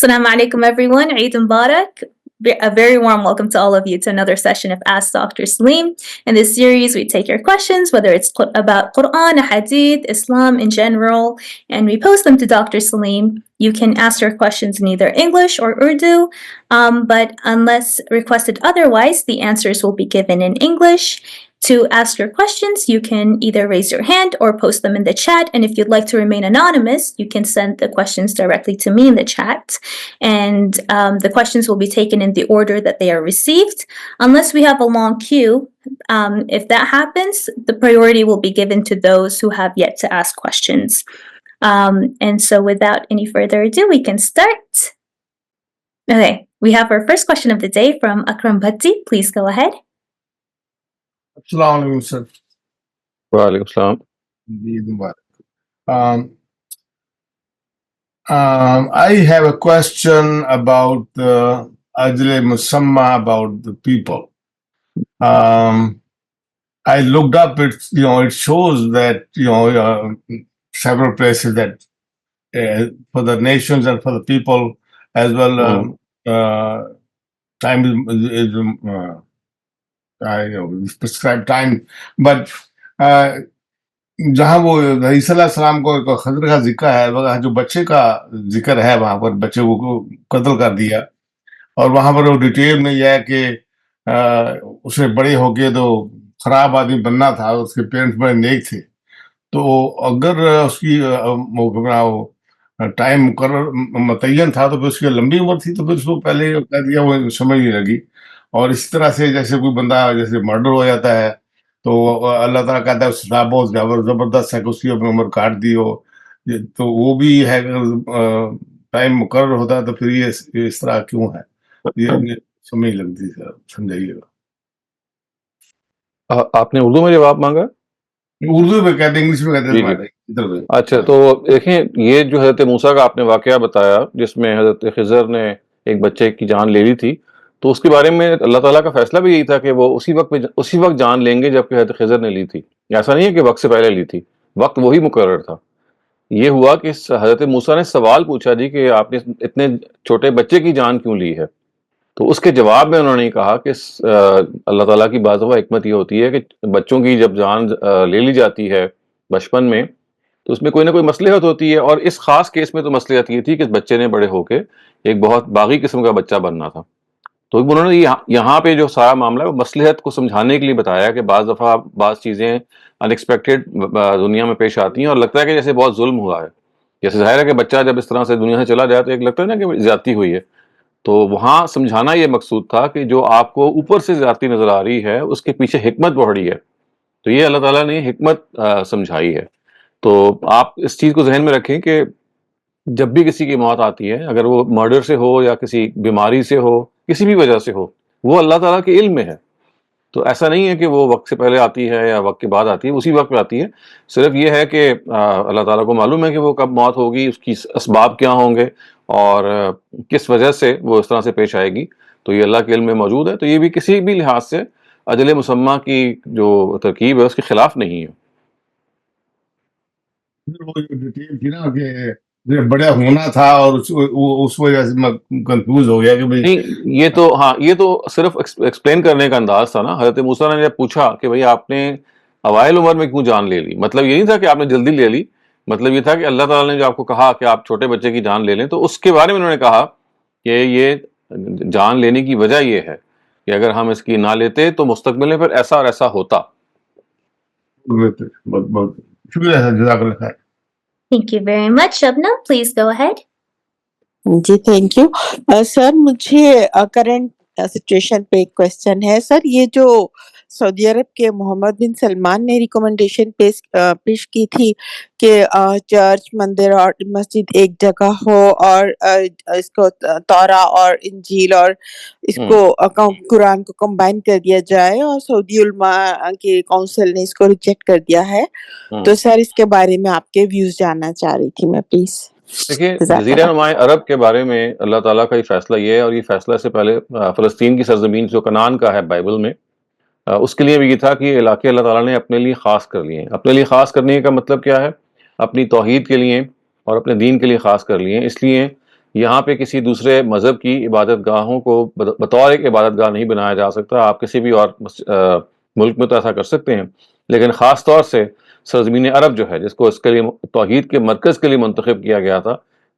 Assalamu alaikum everyone, Eid Mubarak. A very warm welcome to all of you to another session of Ask Dr. Saleem. In this series, we take your questions, whether it's about Quran, Hadith, Islam in general, and we post them to Dr. Saleem. You can ask your questions in either English or Urdu, but unless requested otherwise, the answers will be given in English. To ask your questions, you can either raise your hand or post them in the chat. And if you'd like to remain anonymous, you can send the questions directly to me in the chat. And the questions will be taken in the order that they are received. Unless we have a long queue, if that happens, the priority will be given to those who have yet to ask questions. And so without any further ado, we can start. Okay, we have our first question of the day from Akram Bhatti. Please go ahead. Assalamu alaikum, sir. Wa alaikum salam. Eid Mubarak. I have a question about the Ajle Musamma, about the people. I looked up, it shows that, several places that for the nations and for the people as well, time is prescribed time, but जहाँ वो सलाम को खजर का जिक्र है, वहाँ जो बच्चे का जिक्र है, वहाँ पर बच्चे को कत्ल कर दिया, और वहाँ पर वो डिटेल में यह है कि उसे बड़े होके तो खराब आदमी बनना था, उसके पेरेंट्स बड़े नेक थे, तो अगर उसकी टाइम मुतय्यन था तो फिर उसकी लंबी उम्र थी, तो फिर उसको पहले कह दिया, वो समझ नहीं लगी। और इसी तरह से जैसे कोई बंदा जैसे मर्डर हो जाता है तो अल्लाह ताला कहता है सजा बहुत जबरदस्त है कि उसकी अपनी उम्र काट दी हो, तो वो भी है, टाइम मुकर्रर होता है, तो फिर ये इस तरह क्यों है, ये समझ लगती है, समझाइएगा। आपने उर्दू में जवाब मांगा? उर्दू में कहते, इंग्लिश में कहते। अच्छा, तो देखें, ये जो हजरत मूसा का आपने वाकया बताया जिसमें हजरत खिजर ने एक बच्चे की जान ले ली थी, तो उसके बारे में अल्लाह ताला का फैसला भी यही था कि वो उसी वक्त जान लेंगे जबकि हजरत खिजर ने ली थी। ऐसा नहीं है कि वक्त से पहले ली थी, वक्त वही मुकर्रर था। ये हुआ कि हजरत मूसा ने सवाल पूछा जी कि आपने इतने छोटे बच्चे की जान क्यों ली है, तो उसके जवाब में उन्होंने कहा कि अल्लाह ताला की बात हिकमत ये होती है कि बच्चों की जब जान ले ली जाती है बचपन में, तो उसमें कोई ना कोई मसलहत होती है, और इस खास केस में तो मसलहत ये थी कि बच्चे ने बड़े होके एक बहुत बागी किस्म का बच्चा बनना था। तो उन्होंने यहाँ पे जो सारा मामला है वो मसलहत को समझाने के लिए बताया कि बाज़ दफ़ा बाज़ चीज़ें अनएक्सपेक्टेड दुनिया में पेश आती हैं और लगता है कि जैसे बहुत जुल्म हुआ है। जैसे जाहिर है कि बच्चा जब इस तरह से दुनिया से चला जाए तो एक लगता है ना कि ज्यादती हुई है, तो वहाँ समझाना ये मकसूद था कि जो आपको ऊपर से ज्यादती नज़र आ रही है उसके पीछे हिकमत बढ़ी है, तो ये अल्लाह ताला ने हिकमत समझाई है। तो आप इस चीज़ को जहन में रखें कि जब भी किसी की मौत आती है, अगर वो मर्डर से हो या किसी बीमारी से हो, किसी भी वजह से हो, वो अल्लाह ताला के इल्म में है। तो ऐसा नहीं है कि वो वक्त से पहले आती है या वक्त के बाद आती है, उसी वक्त पे आती है। सिर्फ ये है कि अल्लाह ताला को मालूम है कि वो कब मौत होगी, उसकी असबाब क्या होंगे और किस वजह से वो इस तरह से पेश आएगी, तो ये अल्लाह के इल्म में मौजूद है। तो ये भी किसी भी लिहाज से अजल मुसम्मा की जो तरकीब है उसके खिलाफ नहीं है। वो डिटेल थी ना कि बड़ा होना था और उस वजह से मैं कंफ्यूज हो गया कि भाई नहीं, ये तो हाँ, ये तो सिर्फ एक्सप्लेन करने का अंदाज था ना। हजरत मूसा ने जब पूछा कि भाई आपने अवाइल उम्र में क्यों जान ले ली, मतलब ये नहीं था कि आपने जल्दी ले ली, मतलब ये था कि अल्लाह ताला ने जो आपको कहा कि आप छोटे बच्चे की जान ले लें, तो उसके बारे में उन्होंने कहा कि ये जान लेने की वजह ये है कि अगर हम इसकी ना लेते तो मुस्तकबिल में फिर ऐसा और ऐसा होता। बहुत बहुत शुक्रिया सर, जज़ाकल्लाह खैर। Thank you very much. Shabnam, please go ahead. जी थैंक यू सर। मुझे करंट सिचुएशन पे एक क्वेश्चन है सर। ये जो सऊदी अरब के मोहम्मद बिन सलमान ने रिकमेंडेशन पेश की थी कि चर्च, मंदिर और मस्जिद एक जगह हो और इसको तौरा और इंजील और इसको कुरान को कंबाइन कर दिया जाए, और सऊदी उलमा के काउंसिल ने इसको रिजेक्ट कर दिया है। तो सर इसके बारे में आपके व्यूज जानना चाह रही थी मैं, प्लीज। देखिए, जज़ीरा नुमाए अरब के बारे में अल्लाह ताला का ही फैसला ये है, और ये फैसला से पहले फ़लस्तीन की सरजमीन जो कनान का है बाइबल में, उसके लिए भी ये था कि ये इलाके अल्लाह ताला ने अपने लिए ख़ास कर लिए हैं। अपने लिए ख़ास करने का मतलब क्या है? अपनी तौहीद के लिए और अपने दीन के लिए ख़ास कर लिए हैं, इसलिए یہاں پہ کسی دوسرے مذہب کی عبادت گاہوں کو بطور ایک عبادت گاہ نہیں بنایا جا سکتا. آپ کسی بھی اور ملک میں تو ایسا کر سکتے ہیں، لیکن خاص طور سے سرزمین عرب جو ہے، جس کو اس کے لیے توحید کے مرکز کے لیے منتخب کیا گیا تھا،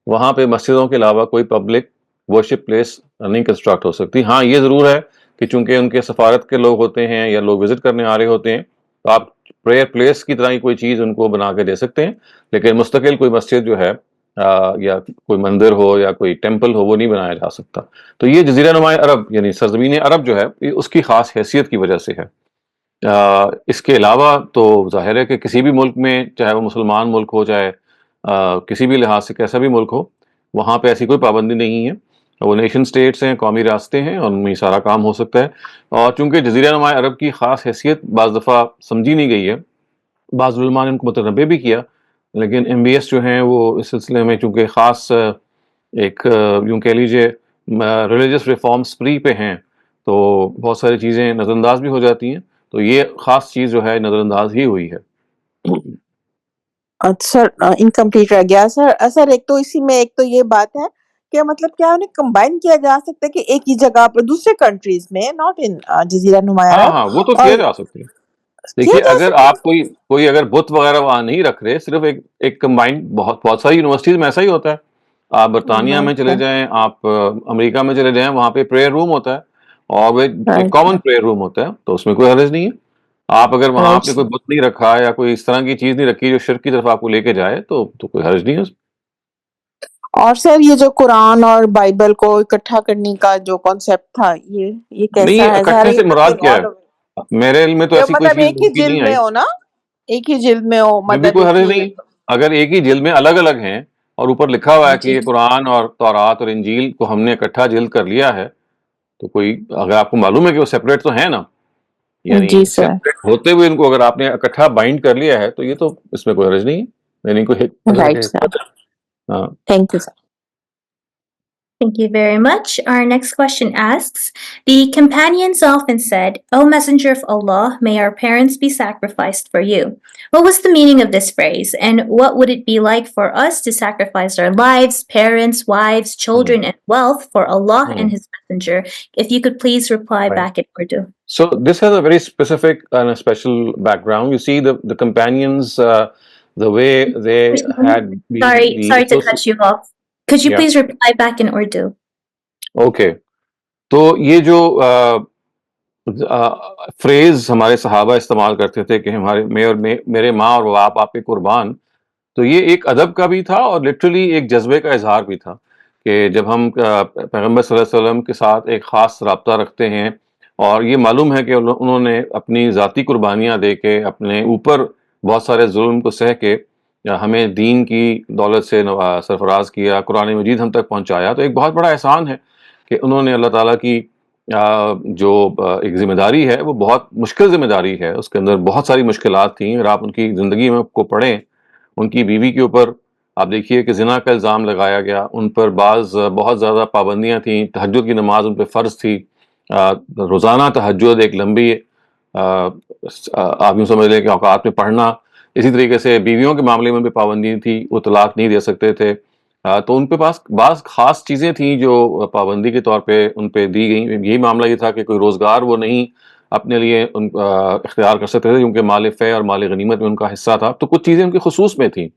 وہاں پہ مسجدوں کے علاوہ کوئی پبلک ورشپ پلیس نہیں کنسٹرکٹ ہو سکتی. ہاں یہ ضرور ہے کہ چونکہ ان کے سفارت کے لوگ ہوتے ہیں یا لوگ وزٹ کرنے آ رہے ہوتے ہیں، تو آپ پریئر پلیس کی طرح کی کوئی چیز ان کو بنا کے دے سکتے ہیں، لیکن مستقل کوئی مسجد جو ہے یا کوئی مندر ہو یا کوئی ٹیمپل ہو وہ نہیں بنایا جا سکتا. تو یہ جزیرہ نما عرب یعنی سرزمین عرب جو ہے یہ اس کی خاص حیثیت کی وجہ سے ہے. اس کے علاوہ تو ظاہر ہے کہ کسی بھی ملک میں، چاہے وہ مسلمان ملک ہو، چاہے کسی بھی لحاظ سے کیسا بھی ملک ہو، وہاں پہ ایسی کوئی پابندی نہیں ہے. وہ نیشن سٹیٹس ہیں، قومی ریاستیں ہیں، اور ان میں سارا کام ہو سکتا ہے. اور چونکہ جزیرہ نما عرب کی خاص حیثیت بعض دفعہ سمجھی نہیں گئی ہے، بعض علماء نے ان کو متنبع بھی کیا، لیکن ایم بی ایس جو ہیں وہ اس سلسلے میں چونکہ خاص ایک یوں کہہ لیجیے ریلیجس ریفارم اسپری پہ ہیں، تو بہت ساری چیزیں نظر انداز بھی ہو جاتی ہیں. تو یہ خاص چیز جو ہے نظر انداز ہی ہوئی ہے. سر انکمپلیٹ رہ گیا سر. سر ایک تو اسی میں ایک تو یہ بات ہے کہ مطلب کیا انہیں کمبائن کیا جا سکتا ہے کہ ایک ہی جگہ پر دوسرے کنٹریز میں، ناٹ ان جزیرہ نما ہاں عرب، ہاں وہ تو اور کیا جا سکتے ہیں. کیا دیکھیے جا اگر سکتا آپ کوئی اگر بت وغیرہ وہاں نہیں رکھ رہے، صرف ایک کمبائنڈ، بہت ساری یونیورسٹیز میں ایسا ہی ہوتا ہے. آپ برطانیہ میں چلے جائیں، آپ امریکہ میں چلے جائیں، وہاں پہ پریئر روم ہوتا ہے، اور وہ ایک کامن پریئر روم ہوتا ہے، تو اس میں کوئی حرج نہیں ہے. آپ اگر وہاں آپ نے کوئی بت نہیں رکھا یا کوئی اس طرح کی چیز نہیں رکھی جو شرک کی طرف آپ کو لے کے جائے، تو کوئی حرج نہیں ہے. اور سر یہ جو قرآن اور بائبل کو اکٹھا کرنے کا جو کانسیپٹ تھا، یہ کیسا نہیں، ہے؟ ظاہر اکٹھے ہے سے یہ تو مراد بین کیا آل ہے؟ میرے علم میں تو کہ ایسی کوئی مطلب چیز ایک ہی کی جلد نہیں میں آئی. ہو نا، ایک ہی جلد میں ہو، پھر بھی مطلب کوئی ایک حرج ہی. نہیں. اگر ایک ہی جلد میں الگ الگ ہیں اور اوپر لکھا ہوا ہے کہ جی یہ قرآن اور تورات اور انجیل کو ہم نے اکٹھا جلد کر لیا ہے، تو کوئی اگر آپ کو معلوم ہے کہ وہ سیپریٹ تو ہیں نا، یعنی جی سر، سیپریٹ ہوتے ہوئے ان کو اگر آپ نے اکٹھا بائنڈ کر لیا ہے، تو یہ تو اس میں کوئی حرج نہیں ہے، یعنی کوئی مطلب رائٹ کہ سر، ہاں. Thank you sir. Thank you very much. Our next question asks, the companions often said, "O Messenger of Allah, may our parents be sacrificed for you." What was the meaning of this phrase, and what would it be like for us to sacrifice our lives, parents, wives, children, and wealth for Allah and His Messenger? If you could please reply Right. back in Urdu. So this has a very specific and a special background. You see, the companions, the way they had been Sorry to cut you off. Could you Yeah. please reply back in Urdu? Okay. تو یہ جو freeze ہمارے صحابہ استعمال کرتے تھے کہ میرے ماں اور باپ آپ کے قربان، تو یہ ایک ادب کا بھی تھا اور لٹرلی ایک جذبے کا اظہار بھی تھا کہ جب ہم پیغمبر صلی اللہ علیہ وسلم کے ساتھ ایک خاص رابطہ رکھتے ہیں، اور یہ معلوم ہے کہ انہوں نے اپنی ذاتی قربانیاں دے کے اپنے اوپر بہت سارے ظلم کو سہ کے ہمیں دین کی دولت سے سرفراز کیا، قرآن مجید ہم تک پہنچایا، تو ایک بہت بڑا احسان ہے کہ انہوں نے اللہ تعالیٰ کی جو ایک ذمہ داری ہے، وہ بہت مشکل ذمہ داری ہے، اس کے اندر بہت ساری مشکلات تھیں. اگر آپ ان کی زندگی میں کو پڑھیں، ان کی بیوی کے اوپر آپ دیکھیے کہ زنا کا الزام لگایا گیا، ان پر بہت زیادہ پابندیاں تھیں، تہجد کی نماز ان پہ فرض تھی، روزانہ تہجد ایک لمبی آپ یوں سمجھ لیں کہ اوقات میں پڑھنا. اسی طریقے سے بیویوں کے معاملے میں بھی پابندی تھی، وہ طلاق نہیں دے سکتے تھے. تو ان کے پاس بعض خاص چیزیں تھیں جو پابندی کے طور پہ ان پہ دی گئیں. یہی معاملہ یہ تھا کہ کوئی روزگار وہ نہیں اپنے لیے اختیار کر سکتے تھے، کیونکہ مال فے اور مال غنیمت میں ان کا حصہ تھا. تو کچھ چیزیں ان کے خصوص میں تھیں،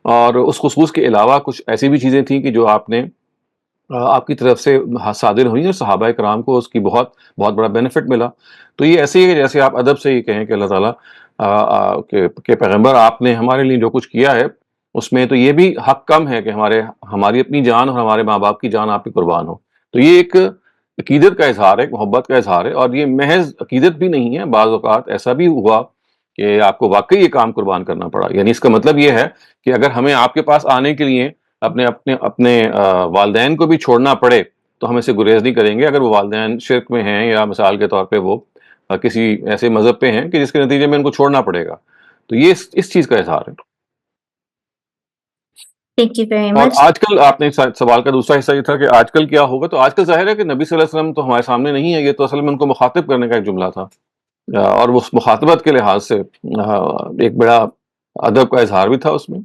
اور اس خصوص کے علاوہ کچھ ایسی بھی چیزیں تھیں کہ جو آپ کی طرف سے صادر ہوئی، اور صحابہ کرام کو اس کی بہت بہت بڑا بینیفٹ ملا. تو یہ ایسے ہی ہے جیسے آپ ادب سے یہ کہیں کہ اللہ تعالیٰ کہ پیغمبر آپ نے ہمارے لیے جو کچھ کیا ہے، اس میں تو یہ بھی حق کم ہے کہ ہماری اپنی جان اور ہمارے ماں باپ کی جان آپ کی قربان ہو. تو یہ ایک عقیدت کا اظہار ہے، ایک محبت کا اظہار ہے، اور یہ محض عقیدت بھی نہیں ہے. بعض اوقات ایسا بھی ہوا کہ آپ کو واقعی یہ کام قربان کرنا پڑا. یعنی اس کا مطلب یہ ہے کہ اگر ہمیں آپ کے پاس آنے کے لیے اپنے والدین کو بھی چھوڑنا پڑے تو ہم اسے گریز نہیں کریں گے، اگر وہ والدین شرک میں ہیں یا مثال کے طور پہ وہ کسی ایسے مذہب پہ ہیں کہ جس کے نتیجے میں ان کو چھوڑنا پڑے گا. تو یہ اس چیز کا اظہار ہے. Thank you very اور much. آج کل آپ نے سوال کا دوسرا حصہ یہ تھا کہ آج کل کیا ہوگا. تو آج کل ظاہر ہے کہ نبی صلی اللہ علیہ وسلم تو ہمارے سامنے نہیں ہے، یہ تو اصل میں ان کو مخاطب کرنے کا ایک جملہ تھا، اور وہ اس مخاطبت کے لحاظ سے ایک بڑا ادب کا اظہار بھی تھا اس میں.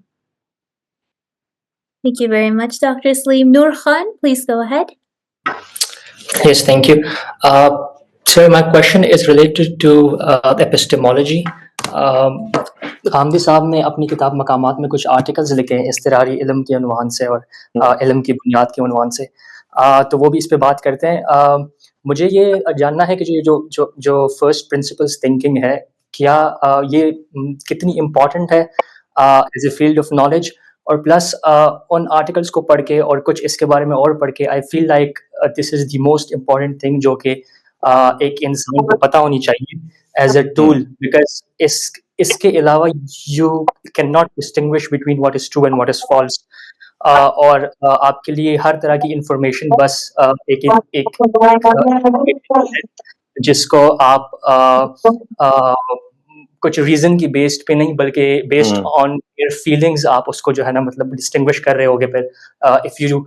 Thank you very much, Dr. Saleem. Noor Khan, please go ahead. Yes, thank you. Sir, my question is related to epistemology. Ghamidi صاحب نے اپنی کتاب مقامات میں کچھ آرٹیکلز لکھے ہیں اضطراری علم کے عنوان سے اور علم کی بنیاد کے عنوان سے، تو وہ بھی اس پہ بات کرتے ہیں. مجھے یہ جاننا ہے کہ جو فرسٹ پرنسپلس تھنکنگ ہے، کیا یہ کتنی امپورٹنٹ ہے as a field of knowledge, اور پلس ان آرٹیکلس کو پڑھ کے اور کچھ اس کے بارے میں اور پڑھ کے I feel like this is the most important thing جو کہ ایک انسان کو پتہ ہونی چاہیے ایز اے ٹول، بیکاز اس کے علاوہ you can not distinguish between what is true and what is false, اور آپ کے لیے ہر طرح کی انفارمیشن بس ایک جس کو آپ کچھ ریزن کی بیسڈ پہ نہیں بلکہ بیسڈ آن یور فیلنگز آپ اس کو جو ہے نا مطلب ڈسٹنگوش کر رہے ہوگے. پھر if you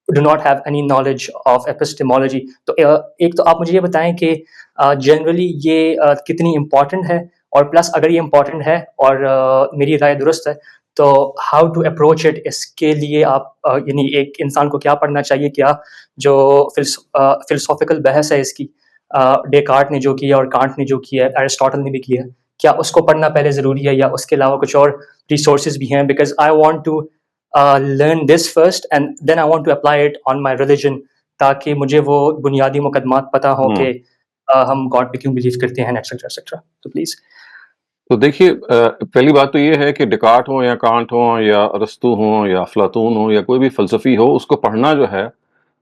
do not have any knowledge of epistemology, تو ایک تو آپ مجھے یہ بتائیں کہ جنرلی یہ کتنی امپورٹنٹ ہے، اور پلس اگر یہ امپورٹنٹ ہے اور میری رائے درست ہے تو ہاؤ ٹو اپروچ اٹ، اس کے لیے آپ یعنی ایک انسان کو کیا پڑھنا چاہیے، کیا جو فلسافیکل بحث ہے اس کی ڈیکارٹ نے جو کیا اور کانٹ نے جو کیا ہے، ایرسٹاٹل نے بھی کیا ہے، کیا اس کو پڑھنا پہلے ضروری ہے یا اس کے علاوہ کچھ اور ریسورسز بھی ہیں؟ Because I want to learn this first and then I want to apply it on my religion، تاکہ مجھے وہ بنیادی مقدمات پتہ ہوں کہ ہم گاڈ پہ کیوں بلیو کرتے ہیں ایٹسٹرا ایٹسٹرا. تو پلیز. تو دیکھیے، پہلی بات تو یہ ہے کہ ڈیکارٹ ہوں یا کانٹ ہوں یا ارسطو ہوں یا افلاطون ہوں یا کوئی بھی فلسفی ہو، اس کو پڑھنا جو ہے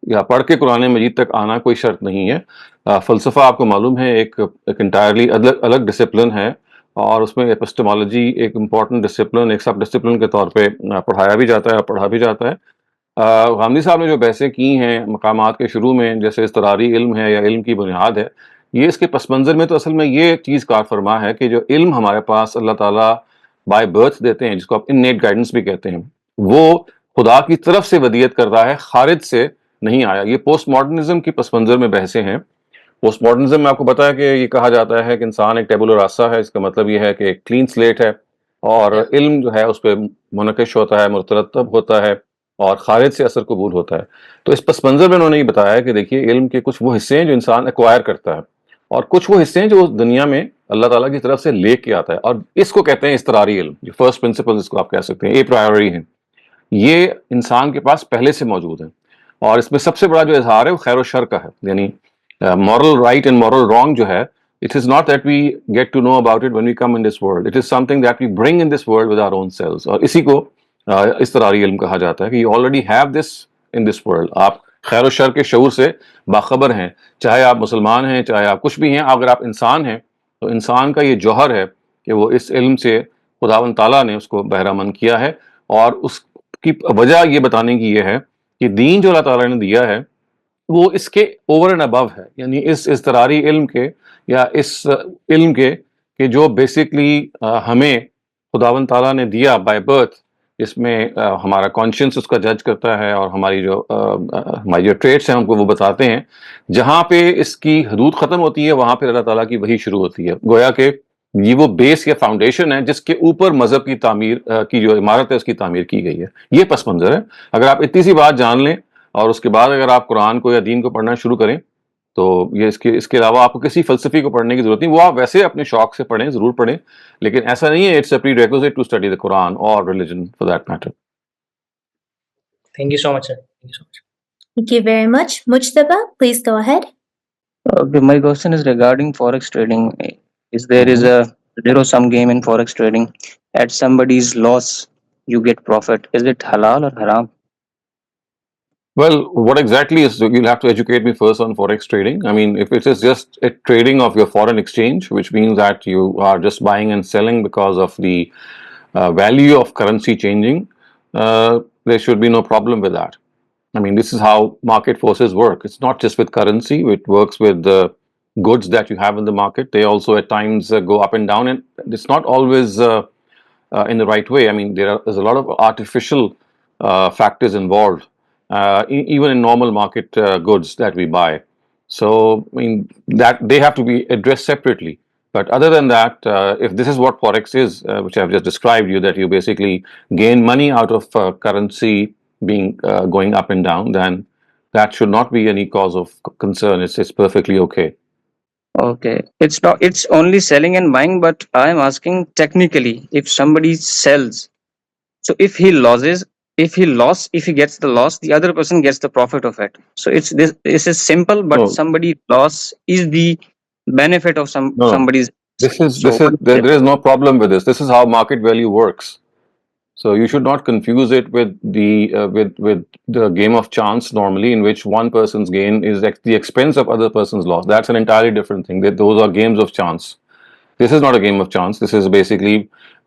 یا پڑھ کے قرآن مجید تک آنا کوئی شرط نہیں ہے. فلسفہ آپ کو معلوم ہے ایک انٹائرلی الگ ڈسپلن ہے، اور اس میں ایپسٹیمولوجی ایک امپورٹنٹ ڈسپلن، ایک سب ڈسپلن کے طور پہ پڑھایا بھی جاتا ہے اور پڑھا بھی جاتا ہے. غامدی صاحب نے جو بحثیں کی ہیں مقامات کے شروع میں، جیسے اضطراری علم ہے یا علم کی بنیاد ہے، یہ اس کے پس منظر میں تو اصل میں یہ چیز کار فرما ہے کہ جو علم ہمارے پاس اللہ تعالیٰ بائی برتھ دیتے ہیں، جس کو آپ انیٹ گائیڈنس بھی کہتے ہیں، وہ خدا کی طرف سے ودیت کر رہا ہے، خارج سے نہیں آیا. یہ پوسٹ ماڈرنزم کی پس منظر میں بحثیں ہیں. پوسٹ ماڈرنزم میں آپ کو پتا ہے کہ یہ کہا جاتا ہے کہ انسان ایک ٹیبولا راسا ہے. اس کا مطلب یہ ہے کہ ایک کلین سلیٹ ہے، اور علم جو ہے اس پہ منعکش ہوتا ہے، مرتب ہوتا ہے، اور خارج سے اثر قبول ہوتا ہے. تو اس پس منظر میں انہوں نے یہ بتایا کہ دیکھیے علم کے کچھ وہ حصے ہیں جو انسان ایکوائر کرتا ہے، اور کچھ وہ حصے ہیں جو دنیا میں اللہ تعالیٰ کی طرف سے لے کے آتا ہے، اور اس کو کہتے ہیں اضطراری علم. جو فرسٹ پرنسپل اس کو آپ کہہ سکتے ہیں، اے پرائیوری ہیں، یہ انسان کے پاس پہلے سے موجود ہیں. اور اس میں سب سے بڑا جو اظہار ہے وہ خیر و شر کا ہے، یعنی moral right and moral wrong جو ہے، it is not that we get to know about it when we come in this world, it is something that we bring in this world with our own selves. اور اسی کو اضطراری علم کہا جاتا ہے کہ you already have this in this world. آپ خیر و شر کے شعور سے باخبر ہیں، چاہے آپ مسلمان ہیں، چاہے آپ کچھ بھی ہیں. اگر آپ انسان ہیں تو انسان کا یہ جوہر ہے کہ وہ اس علم سے خداوند تعالیٰ نے اس کو بہرہ مند کیا ہے. اور اس کی وجہ یہ بتانے کی یہ ہے کہ دین جو اللہ تعالیٰ نے دیا ہے وہ اس کے اوور اینڈ ابو ہے، یعنی اس اضطراری علم کے یا اس علم کے کہ جو بیسکلی ہمیں خداوند تعالیٰ نے دیا بائی برتھ، جس میں ہمارا کانشینس اس کا جج کرتا ہے، اور ہماری جو ٹریٹس ہیں ہم کو وہ بتاتے ہیں. جہاں پہ اس کی حدود ختم ہوتی ہے وہاں پہ اللہ تعالیٰ کی وحی شروع ہوتی ہے. گویا کہ یہ وہ بیس یا فاؤنڈیشن ہے جس کے اوپر مذہب کی تعمیر کی جو عمارت ہے اس کی تعمیر کی گئی ہے. یہ پس منظر ہے. اگر آپ اتنی سی بات جان لیں اور اس کے بعد اگر آپ قرآن کو یا دین کو پڑھنا شروع کریں تو یہ اس کے علاوہ آپ کو کسی فلسفی کو پڑھنے کی ضرورت نہیں. وہ آپ ویسے اپنے شوق سے پڑھیں، ضرور پڑھیں، لیکن ایسا نہیں ہے it's a prerequisite to study the Quran اور religion for that matter. Thank you so much sir. Thank you so much. Thank you very much. Mujtaba, please go ahead. Okay, my question is regarding forex trading. Is there is a zero sum game in forex trading? At somebody's loss, you get profit. Is it halal or haram? Well, what exactly is, you'll have to educate me first on forex trading. I mean, if it is just a trading of your foreign exchange, which means that you are just buying and selling because of the value of currency changing, there should be no problem with that. I mean, this is how market forces work. It's not just with currency, it works with the goods that you have in the market. They also at times go up and down, and it's not always in the right way. I mean, there's a lot of artificial factors involved, even in normal market goods that we buy. So, I mean, that they have to be addressed separately. But other than that, if this is what forex is, which I've just described you, that you basically gain money out of currency being going up and down, then that should not be any cause of concern. It's perfectly okay. Okay, it's not. It's only selling and buying. But I'm asking technically, if somebody sells, so if he loses, if he gets the loss, the other person gets the profit of it. So it's this. This is simple, but No, somebody loss is the benefit of no. somebody's. This is there is no problem with this. This is how market value works. So you should not confuse it with with the game of chance normally, in which one person's gain is at the expense of other person's loss. That's an entirely different thing. Those are games of chance. This is not a game of chance. This is basically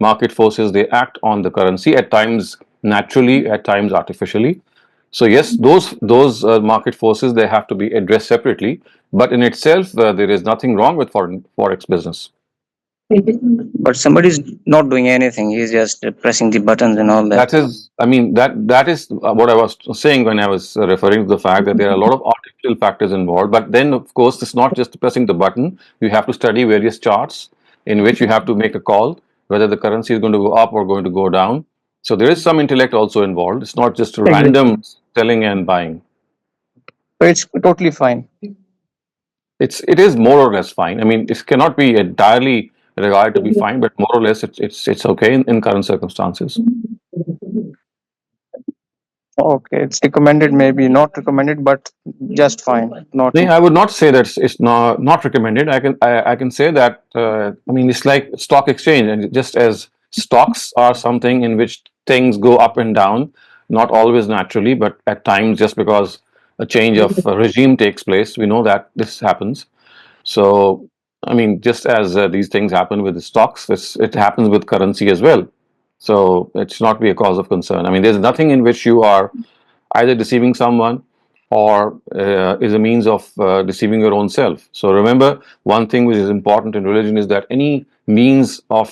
market forces. They act on the currency at times naturally, at times artificially. So yes, those market forces, they have to be addressed separately. But in itself, there is nothing wrong with forex business. But somebody's not doing anything. He's just pressing the buttons and all that. That is, I mean, that is what I was saying when I was referring to the fact that there are a lot of artificial factors involved. But then, of course, it's not just pressing the button. You have to study various charts in which you have to make a call whether the currency is going to go up or going to go down. So there is some intellect also involved. It's not just random selling and buying. But it's totally fine. It is more or less fine. I mean, it cannot be entirely regarded to be fine, but more or less it's okay in current circumstances. Okay, it's recommended, maybe not recommended, but just fine. Not. No, I would not say that it's not recommended. I can say that I mean, it's like stock exchange, and just as stocks are something in which things go up and down, not always naturally, but at times just because a change of regime takes place, we know that this happens. So I mean, just as these things happen with the stocks, it happens with currency as well. So it should not be a cause of concern. I mean, there's nothing in which you are either deceiving someone or is a means of deceiving your own self. So remember, one thing which is important in religion is that any means of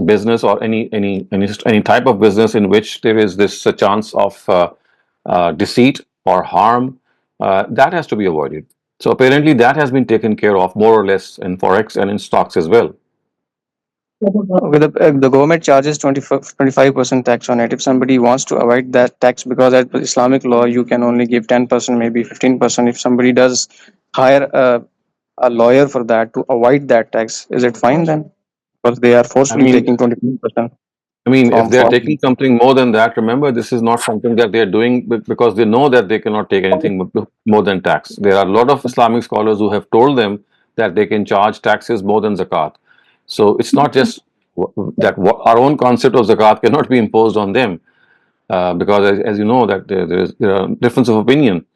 business or any type of business in which there is this chance of deceit or harm, that has to be avoided. So apparently that has been taken care of more or less in forex and in stocks as well. Okay, the government charges 25% tax on it. If somebody wants to avoid that tax, because at Islamic law you can only give 10%, maybe 15%. If somebody does hire a lawyer for that to avoid that tax, is it fine then? Because they are I forcefully mean, taking 25%. if they're taking something more than that, remember, this is not something that they're doing because they know that they cannot take anything more than tax. There are a lot of Islamic scholars who have told them that they can charge taxes more than zakat. So it's not just that our own concept of zakat cannot be imposed on them because, as you know, that there are difference of opinion.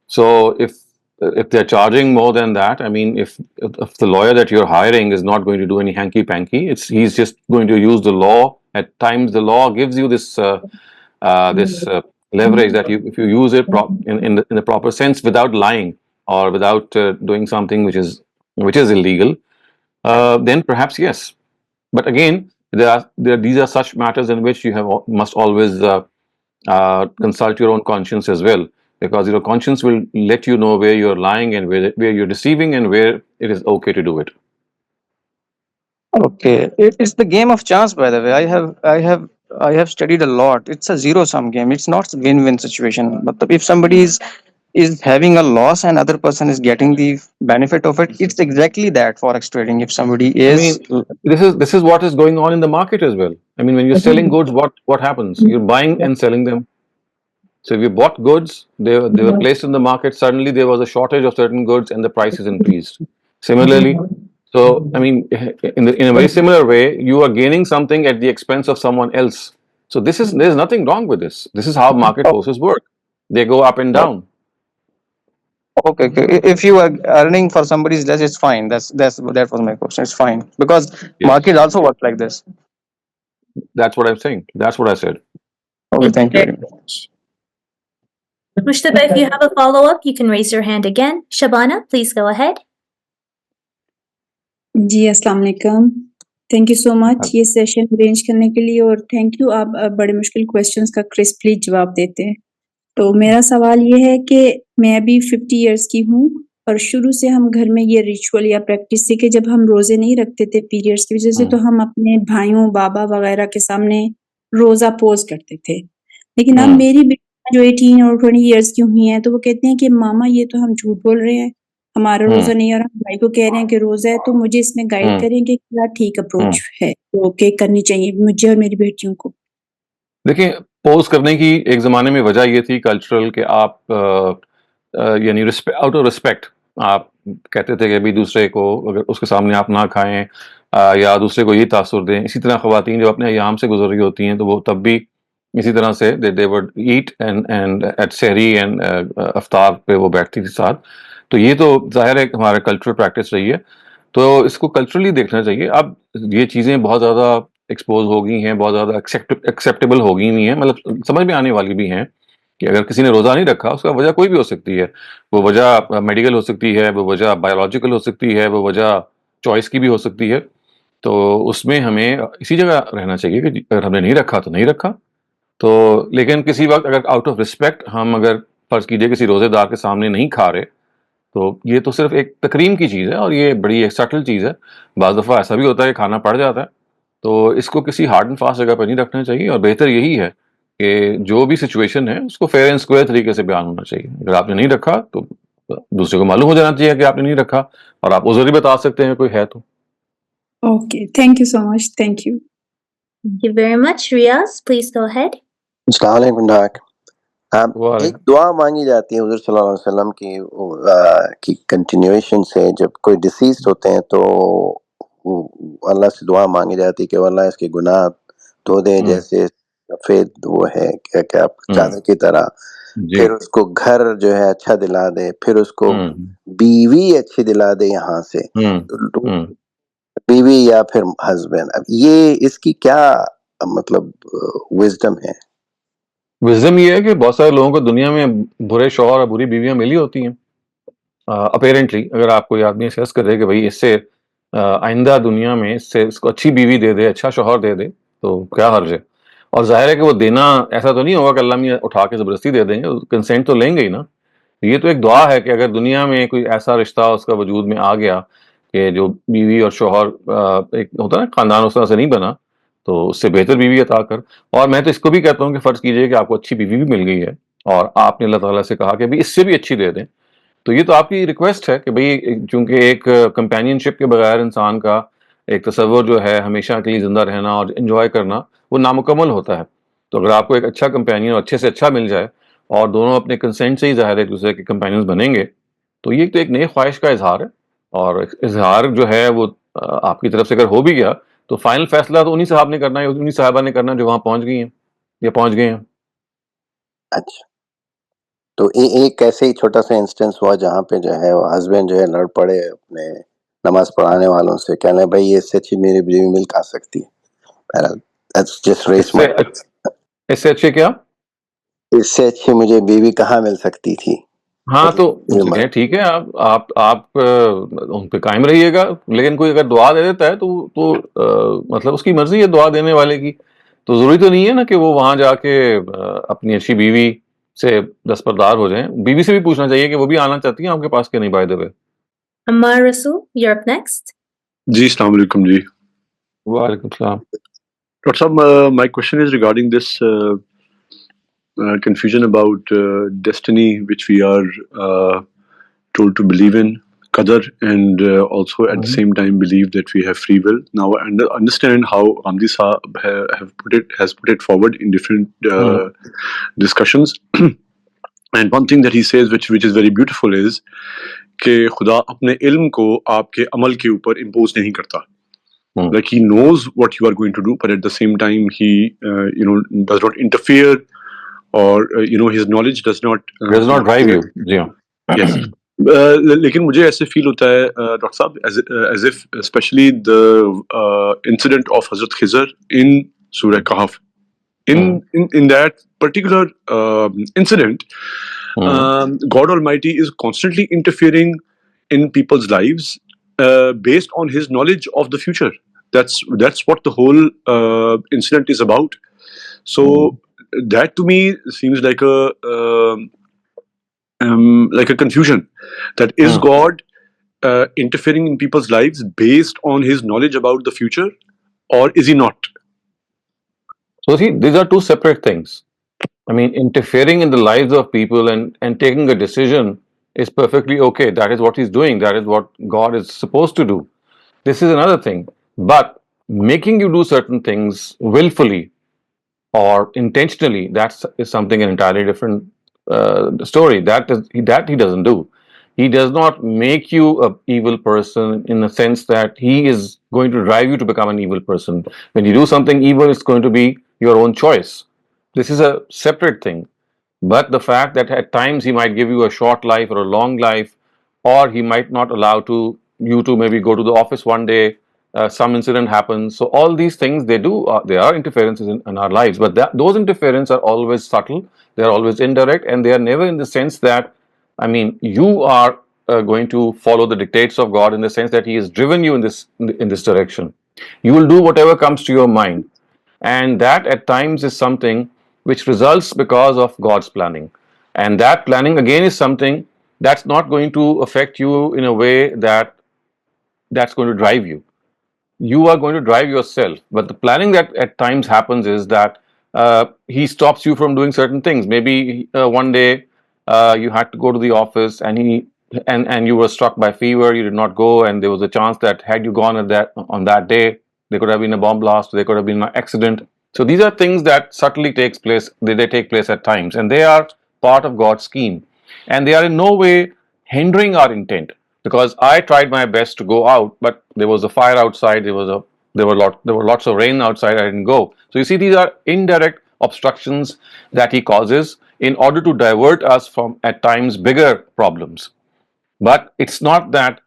So if they're charging more than that, I mean, if the lawyer that you're hiring is not going to do any hanky panky, he's just going to use the law. At times, the law gives you this leverage that if you use it in the proper sense without lying or without doing something which is illegal, then perhaps yes. But again, these are such matters in which you must always consult your own conscience as well, because your conscience will let you know where you're lying and where you're deceiving and where it is okay to do it. Okay, it's the game of chance. By the way, I have studied a lot. It's a zero-sum game. It's not a win-win situation. But if somebody is having a loss and other person is getting the benefit of it, it's exactly that forex trading. If somebody is, I mean, this is what is going on in the market as well. I mean, when you're selling goods, what happens? You're buying and selling them. So if you bought goods, they were placed in the market. Suddenly there was a shortage of certain goods, and the prices increased. Similarly, so I mean, in a very similar way, you are gaining something at the expense of someone else. So there's nothing wrong with this. This is how market forces work. They go up and down. okay, if you are earning for somebody's less, it's fine. That was my question. It's fine because Yes. market also works like this. That's what I'm saying. That's what I said. Okay, thank you very much. Mushtaba, if you have a follow-up, you can raise your hand again. Shabana, please go ahead. जी अस्सलाम वालेकुम, thank you so much ये session arrange करने के लिए, और thank you आप बड़े मुश्किल क्वेश्चंस का क्रिस्पली जवाब देते हैं। तो मेरा सवाल ये है कि मैं अभी 50 इयर्स की हूँ, اور شروع سے ہم گھر میں یہ ریچول یا پریکٹس تھی کہ جب ہم روزے نہیں رکھتے تھے پیریڈس کی وجہ سے تو ہم اپنے بھائیوں بابا وغیرہ کے سامنے روزہ پوز کرتے تھے، لیکن اب میری بیٹیاں جو 18 اور 20 ایئرس کی ہوئی ہیں تو وہ کہتے ہیں کہ ماما یہ تو ہم جھوٹ بول رہے ہیں، ہمارا روزہ نہیں اور ہم بھائی کو کہہ رہے ہیں کہ روزہ ہے، تو مجھے اس میں گائیڈ کریں کہ کیا ٹھیک اپروچ ہے تو کہ کرنی چاہیے مجھے اور میری بیٹیوں کو۔ دیکھیں پوز کرنے کی ایک زمانے میں وجہ یہ تھی کلچرل کہ آپ یعنی آؤٹ آف ریسپیکٹ آپ کہتے تھے کہ بھی دوسرے کو اگر اس کے سامنے آپ نہ کھائیں یا دوسرے کو یہ تاثر دیں. اسی طرح خواتین جو اپنے ایام سے گزر رہی ہوتی ہیں تو وہ تب بھی اسی طرح سے they would eat and at sehri and افطار پہ وہ بیٹھتی تھی ساتھ. تو یہ تو ظاہر ہے ہمارا کلچرل پریکٹس رہی ہے، تو اس کو کلچرلی دیکھنا چاہیے. اب یہ چیزیں بہت زیادہ ایکسپوز ہو گئی ہیں، بہت زیادہ ایکسیپٹیبل ہو گئی ہیں، مطلب سمجھ میں آنے والی بھی ہیں کہ اگر کسی نے روزہ نہیں رکھا اس کا وجہ کوئی بھی ہو سکتی ہے. وہ وجہ میڈیکل ہو سکتی ہے، وہ وجہ بایولوجیکل ہو سکتی ہے، وہ وجہ چوائس کی بھی ہو سکتی ہے. تو اس میں ہمیں اسی جگہ رہنا چاہیے کہ اگر ہم نے نہیں رکھا تو نہیں رکھا. تو لیکن کسی وقت اگر آؤٹ آف رسپیکٹ ہم اگر فرض کیجئے کسی روزے دار کے سامنے نہیں کھا رہے تو یہ تو صرف ایک تکریم کی چیز ہے اور یہ بڑی ایک سٹل چیز ہے. بعض دفعہ ایسا بھی ہوتا ہے کہ کھانا پڑ جاتا ہے، تو اس کو کسی ہارڈ اینڈ فاسٹ جگہ پہ نہیں رکھنا چاہیے. اور بہتر یہی ہے کہ جو بھی سچویشن ہے اس کو فیئر اینڈ اسکوائر طریقے سے بیان ہونا چاہیے. اگر آپ نے نہیں رکھا تو دوسرے کو معلوم ہو جانا چاہیے کہ آپ نے نہیں رکھا، اور آپ عذر بھی بتا سکتے ہیں کوئی ہے تو. Okay thank you so much, thank you. Thank you very much. Riaz, please go ahead. السلام علیکم ڈاک. ایک دعا مانگی جاتی ہے حضور صلی اللہ علیہ وسلم کی کنٹینیویشن سے جب کوئی ڈیسیزڈ ہوتے ہیں تو اللہ سے دعا مانگی جاتی ہے کہ اللہ اس کے گناہ دھو دے جیسے سفید وہ ہے کیا چادر کی طرح، پھر اس کو گھر جو ہے اچھا دلا دے، پھر اس کو بیوی اچھی دلا دے یہاں سے، بیوی یا پھر ہسبینڈ. اب یہ اس کی کیا مطلب وزڈم ہے؟ وزڈم یہ ہے کہ بہت سارے لوگوں کو دنیا میں برے شوہر اور بری بیویاں ملی ہوتی ہیں اپیرنٹلی. اگر آپ کوئی آدمی اسیس کرے کہ بھائی اس سے آئندہ دنیا میں اس کو اچھی بیوی دے دے، اچھا شوہر دے دے تو کیا حرج ہے. اور ظاہر ہے کہ وہ دینا ایسا تو نہیں ہوگا کہ اللہ میاں اٹھا کے زبردستی دے دیں گے، کنسینٹ تو لیں گے ہی نا. یہ تو ایک دعا ہے کہ اگر دنیا میں کوئی ایسا رشتہ اس کا وجود میں آ گیا کہ جو بیوی اور شوہر ایک ہوتا ہے نا خاندان اس طرح سے نہیں بنا، تو اس سے بہتر بیوی عطا کر. اور میں تو اس کو بھی کہتا ہوں کہ فرض کیجئے کہ آپ کو اچھی بیوی بھی مل گئی ہے اور آپ نے اللہ تعالیٰ سے کہا کہ بھی اس سے بھی اچھی دے دیں، تو یہ تو آپ کی ریکویسٹ ہے کہ بھئی چونکہ ایک کمپینین شپ کے بغیر انسان کا ایک تصور جو ہے ہمیشہ کے لیے زندہ رہنا اور انجوائے کرنا وہ نامکمل ہوتا ہے. تو اگر آپ کو ایک اچھا کمپینین اور اچھے سے اچھا مل جائے اور دونوں اپنے کنسینٹ سے ہی ظاہر ایک دوسرے کے کمپینینز بنیں گے تو یہ تو ایک نئی خواہش کا اظہار ہے. اور اظہار جو ہے وہ آپ کی طرف سے اگر ہو بھی گیا تو فائنل فیصلہ تو انہی صاحب نے کرنا ہے، انہی صاحبہ نے کرنا جو وہاں پہنچ گئی ہیں یا پہنچ گئے ہیں. اچھا، تو ایک ایسے ہی چھوٹا سا انسٹنس ہوا جہاں پہ جو ہے وہ ہسبینڈ جو ہے لڑ پڑے اپنے نماز پڑھانے والوں سے، کہنے بھائی اس سے اچھی میری بیوی مل آ سکتی ہے. اس سے اچھے کیا؟ اس سے اچھی مجھے بیوی کہاں مل سکتی تھی. ہاں تو ٹھیک ہے، آپ ان پہ قائم رہیے گا، لیکن کوئی اگر دعا دے دیتا ہے تو مطلب اس کی مرضی ہے دعا دینے والے کی. تو ضروری تو نہیں ہے نا کہ وہ وہاں جا کے اپنی اچھی بیوی سے دستبردار ہو جائیں. بیوی سے بھی پوچھنا چاہیے کہ وہ بھی آنا چاہتی ہیں آپ کے پاس کہ نہیں. By the way Ammar Rasool, you're up next. جی السلام علیکم. جی وعلیکم السلام. ڈاکٹر صاحب, my question is regarding this confusion about destiny which we are told to believe in, qadar, and also at the same time believe that we have free will. Now I understand how Ghamidi Sahab has put it forward in different discussions. And one thing that he says which is very beautiful is کہ خدا اپنے علم کو آپ کے عمل کے اوپر امپوز نہیں کرتا. Like he knows what you are going to do, but at the same time he does not interfere, or his knowledge does not drive you. جی ہاں. Yes. لیکن مجھے ایسے فیل ہوتا ہے ڈاکٹر صاحب as if especially the incident of Hazrat Khizr in Surah Kahf, in that particular incident, God Almighty is constantly interfering in people's lives based on his knowledge of the future. That's what the whole incident is about. So that to me seems like like a confusion that is God interfering in people's lives based on his knowledge about the future, or is he not? So see, these are two separate things. I mean, interfering in the lives of people and taking a decision is perfectly okay. That is what he's doing. That is what God is supposed to do. This is another thing. But making you do certain things willfully or intentionally, that is something an entirely different story. That he doesn't do. He does not make you an evil person in the sense that he is going to drive you to become an evil person. When you do something evil, it's going to be your own choice. This is a separate thing. But the fact that at times he might give you a short life or a long life, or he might not allow you to maybe go to the office one day, some incident happens. So all these things they are interferences in our lives, but those interferences are always subtle, they are always indirect, and they are never in the sense that, I mean, you are going to follow the dictates of God in the sense that He has driven you in this direction. You will do whatever comes to your mind, and that at times is something which results because of God's planning. And that planning again is something that's not going to affect you in a way that's going to drive you. You are going to drive yourself. But the planning that at times happens is that he stops you from doing certain things. Maybe one day you had to go to the office, and you were struck by fever. You did not go, and there was a chance that had you gone on that day, there could have been a bomb blast. There could have been an accident. So these are things that subtly takes place. They take place at times, and they are part of God's scheme, and they are in no way hindering our intent. Because I tried my best to go out, but there was a fire outside. There were lots of rain outside. I didn't go. So you see, these are indirect obstructions that he causes in order to divert us from at times bigger problems. But it's not that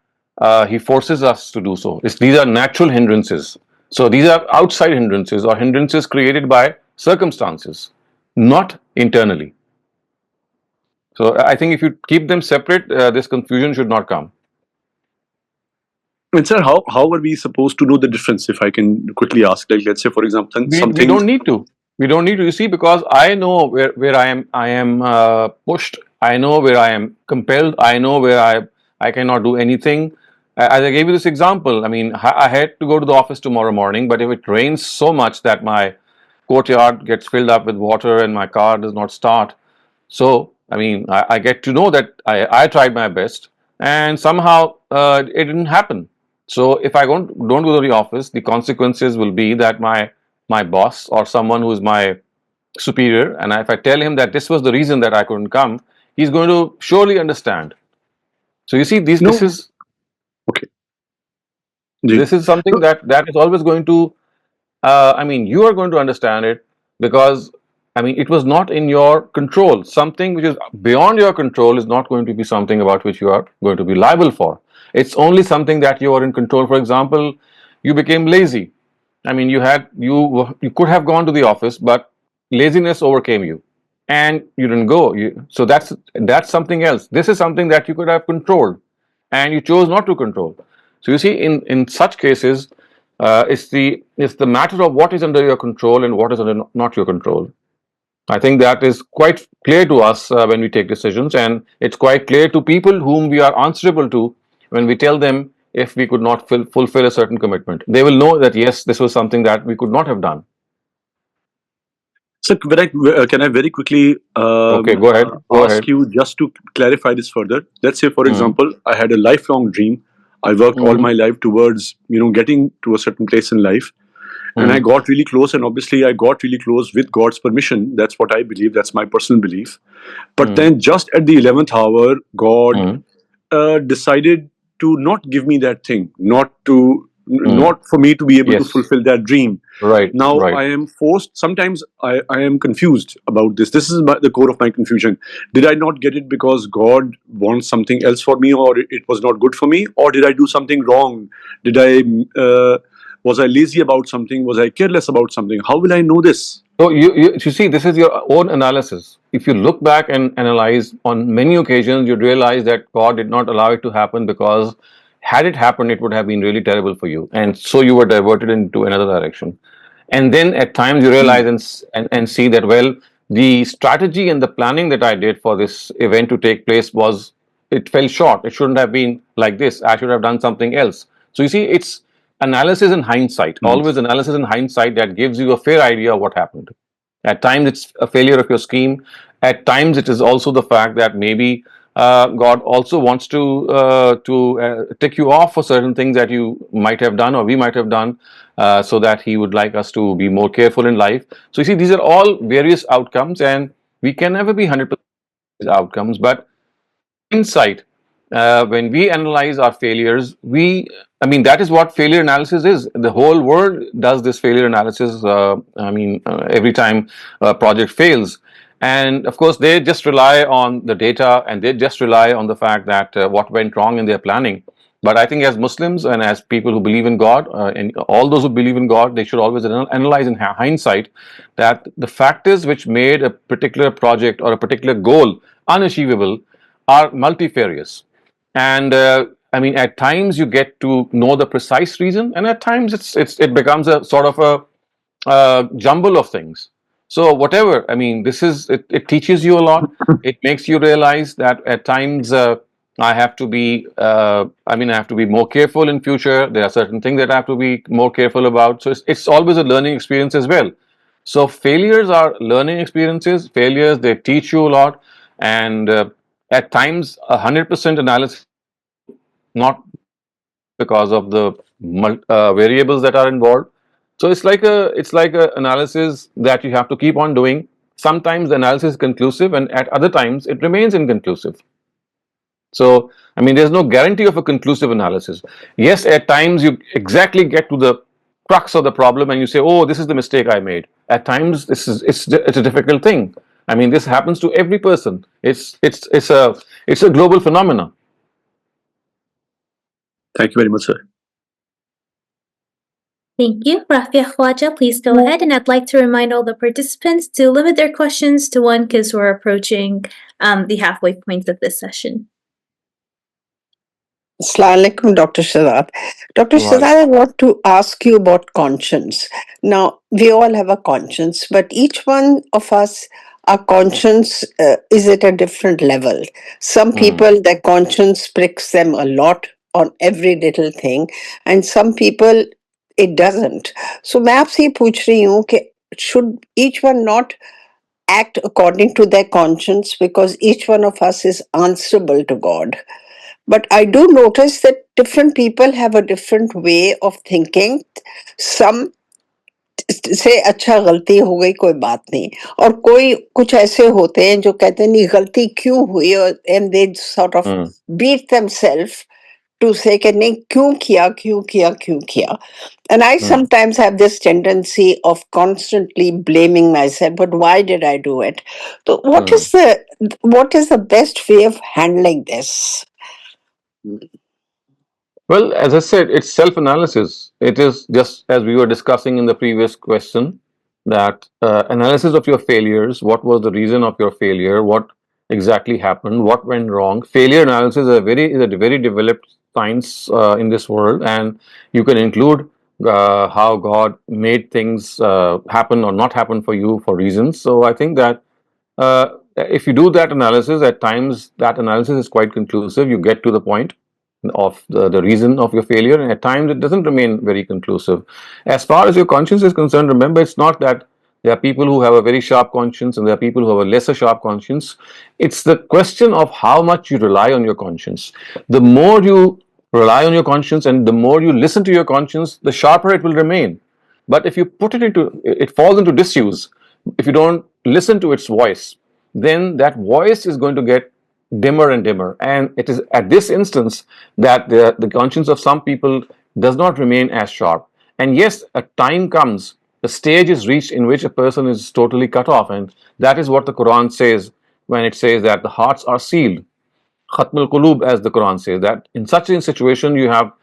he forces us to do so. These are natural hindrances. So these are outside hindrances or hindrances created by circumstances, not internally. So I think if you keep them separate, this confusion should not come. And sir, how are we supposed to know the difference? If I can quickly ask, like, let's say, for example, We don't need to. We don't need to. You see, because I know where I am pushed. I know where I am compelled. I know where I cannot do anything. As I gave you this example, I mean, I had to go to the office tomorrow morning, but if it rains so much that my courtyard gets filled up with water and my car does not start, so I mean, I get to know that I tried my best, and somehow it didn't happen. So if I don't go to the office, the consequences will be that my boss or someone who is my superior, and if I tell him that this was the reason that I couldn't come, he's going to surely understand. So you see, this is okay. This is something that is always going to. I mean, you are going to understand it because, I mean, it was not in your control. Something which is beyond your control is not going to be something about which you are going to be liable for. It's only something that you are in control. For example, you became lazy. I mean, you could have gone to the office, but laziness overcame you, and you didn't go. So that's something else. This is something that you could have controlled, and you chose not to control. So you see, in such cases, it's the matter of what is under your control and what is under not your control. I think that is quite clear to us when we take decisions, and it's quite clear to people whom we are answerable to when we tell them if we could not fulfill a certain commitment. They will know that yes, this was something that we could not have done. So can I very quickly okay, go ahead. ask you just to clarify this further? Let's say, for example, I had a lifelong dream. I worked all my life towards, getting to a certain place in life. And I got really close, and obviously I got really close with God's permission. That's what I believe. That's my personal belief. But then just at the 11th hour, God decided to not give me that thing, not for me to be able to fulfill that dream. Right. Now right. I am forced. Sometimes I am confused about this. This is the core of my confusion. Did I not get it because God wants something else for me, or it was not good for me, or did I do something wrong? Did I was I lazy about something? Was I careless about something? How will I know this? So you see, this is your own analysis. If you look back and analyze, on many occasions, you'd realize that God did not allow it to happen because had it happened, it would have been really terrible for you. And so you were diverted into another direction. And then at times you realize and see that, well, the strategy and the planning that I did for this event to take place was, it fell short. It shouldn't have been like this. I should have done something else. So you see, it's analysis in hindsight, always analysis in hindsight that gives you a fair idea of what happened. At times it's a failure of your scheme. At times it is also the fact that maybe God also wants to tick you off for certain things that you might have done or we might have done, so that He would like us to be more careful in life. So you see, these are all various outcomes, and we can never be 100% outcomes. But insight, when we analyze our failures, that is what failure analysis is. The whole world does this failure analysis. Every time a project fails, and of course they just rely on the data, and they just rely on the fact that what went wrong in their planning. But I think as Muslims and as people who believe in God, and all those who believe in God, they should always analyze in hindsight that the factors which made a particular project or a particular goal unachievable are multifarious. And at times you get to know the precise reason, and at times it becomes a sort of a jumble of things. So whatever, it teaches you a lot. It makes you realize that at times I have to be more careful in future. There are certain things that I have to be more careful about. So it's always a learning experience as well. So failures are learning experiences. Failures, they teach you a lot, and at times 100% analysis, not because of the variables that are involved. So it's like a analysis that you have to keep on doing. Sometimes the analysis is conclusive, and at other times it remains inconclusive. So there's no guarantee of a conclusive analysis. Yes, at times you exactly get to the crux of the problem, and you say, "Oh, this is the mistake I made." At times, it's a difficult thing. This happens to every person. It's a global phenomenon. Thank you very much, sir. Thank you. Rafia Khwaja, please go ahead. And I'd like to remind all the participants to limit their questions to one, because we're approaching the halfway point of this session. Assalamu alaikum, Dr. Shehzad. Dr. Shehzad, I want to ask you about conscience. Now, we all have a conscience, but each one of us, our conscience is at a different level. Some people, their conscience pricks them a lot on every little thing, and some people, it doesn't. So, मैं आपसे ये पूछ रही हूँ कि should each one not act according to their conscience, because each one of us is answerable to God? But I do notice that different people have a different way of thinking. Some से अच्छा गलती हो गई कोई बात नहीं, और कोई कुछ ऐसे होते हैं जो कहते हैं नहीं गलती क्यों हुई, और and they sort of beat themselves to say कि नहीं क्यों किया. And I sometimes have this tendency of constantly blaming myself, but why did I do it? So what is the best way of handling this? Well, as I said, it's self-analysis. It is just as we were discussing in the previous question, that analysis of your failures. What was the reason of your failure? What exactly happened? What went wrong? Failure analysis is a very developed science in this world, and you can include how God made things happen or not happen for you for reasons. So I think that if you do that analysis, at times that analysis is quite conclusive. You get to the point of the reason of your failure, and at times it doesn't remain very conclusive. As far as your conscience is concerned, remember, it's not that there are people who have a very sharp conscience and there are people who have a lesser sharp conscience. It's the question of how much you rely on your conscience. The more you rely on your conscience and the more you listen to your conscience, the sharper it will remain. But if you put it falls into disuse. If you don't listen to its voice, then that voice is going to get dimmer and dimmer, and it is at this instance that the conscience of some people does not remain as sharp. And yes, a time comes, a stage is reached in which a person is totally cut off, and that is what the Quran says when it says that the hearts are sealed. Khatmul Qulub, as the Quran says, that in such a situation you have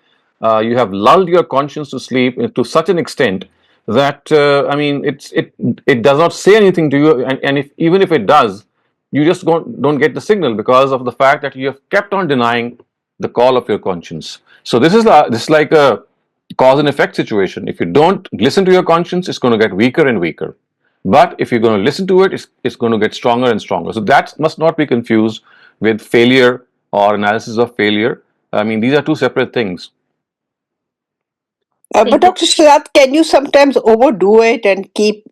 lulled your conscience to sleep to such an extent that it does not say anything to you, and even if it does, you just don't get the signal because of the fact that you have kept on denying the call of your conscience. So this is like a cause and effect situation. If you don't listen to your conscience, it's going to get weaker and weaker. But if you're going to listen to it, it's going to get stronger and stronger. So that must not be confused with failure or analysis of failure. I mean, these are two separate things. But Dr. Shehzad, can you sometimes overdo it and keep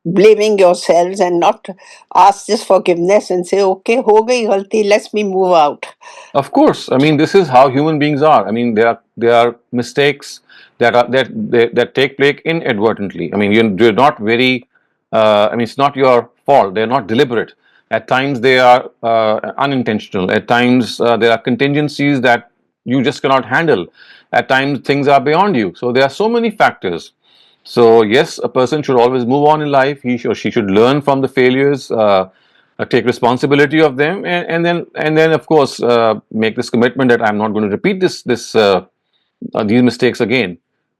blaming yourselves and not ask just forgiveness and say, okay, ho gayi galti, let me move out? Of course, I mean, this is how human beings are. I mean, there are mistakes that take place inadvertently. I mean, you're not very. I mean, it's not your fault. They're not deliberate. At times they are unintentional. At times there are contingencies that you just cannot handle. At times things are beyond you. So there are so many factors. So yes, a person should always move on in life. He or she should learn from the failures, take responsibility of them, and then of course make this commitment that I'm not going to repeat these mistakes again.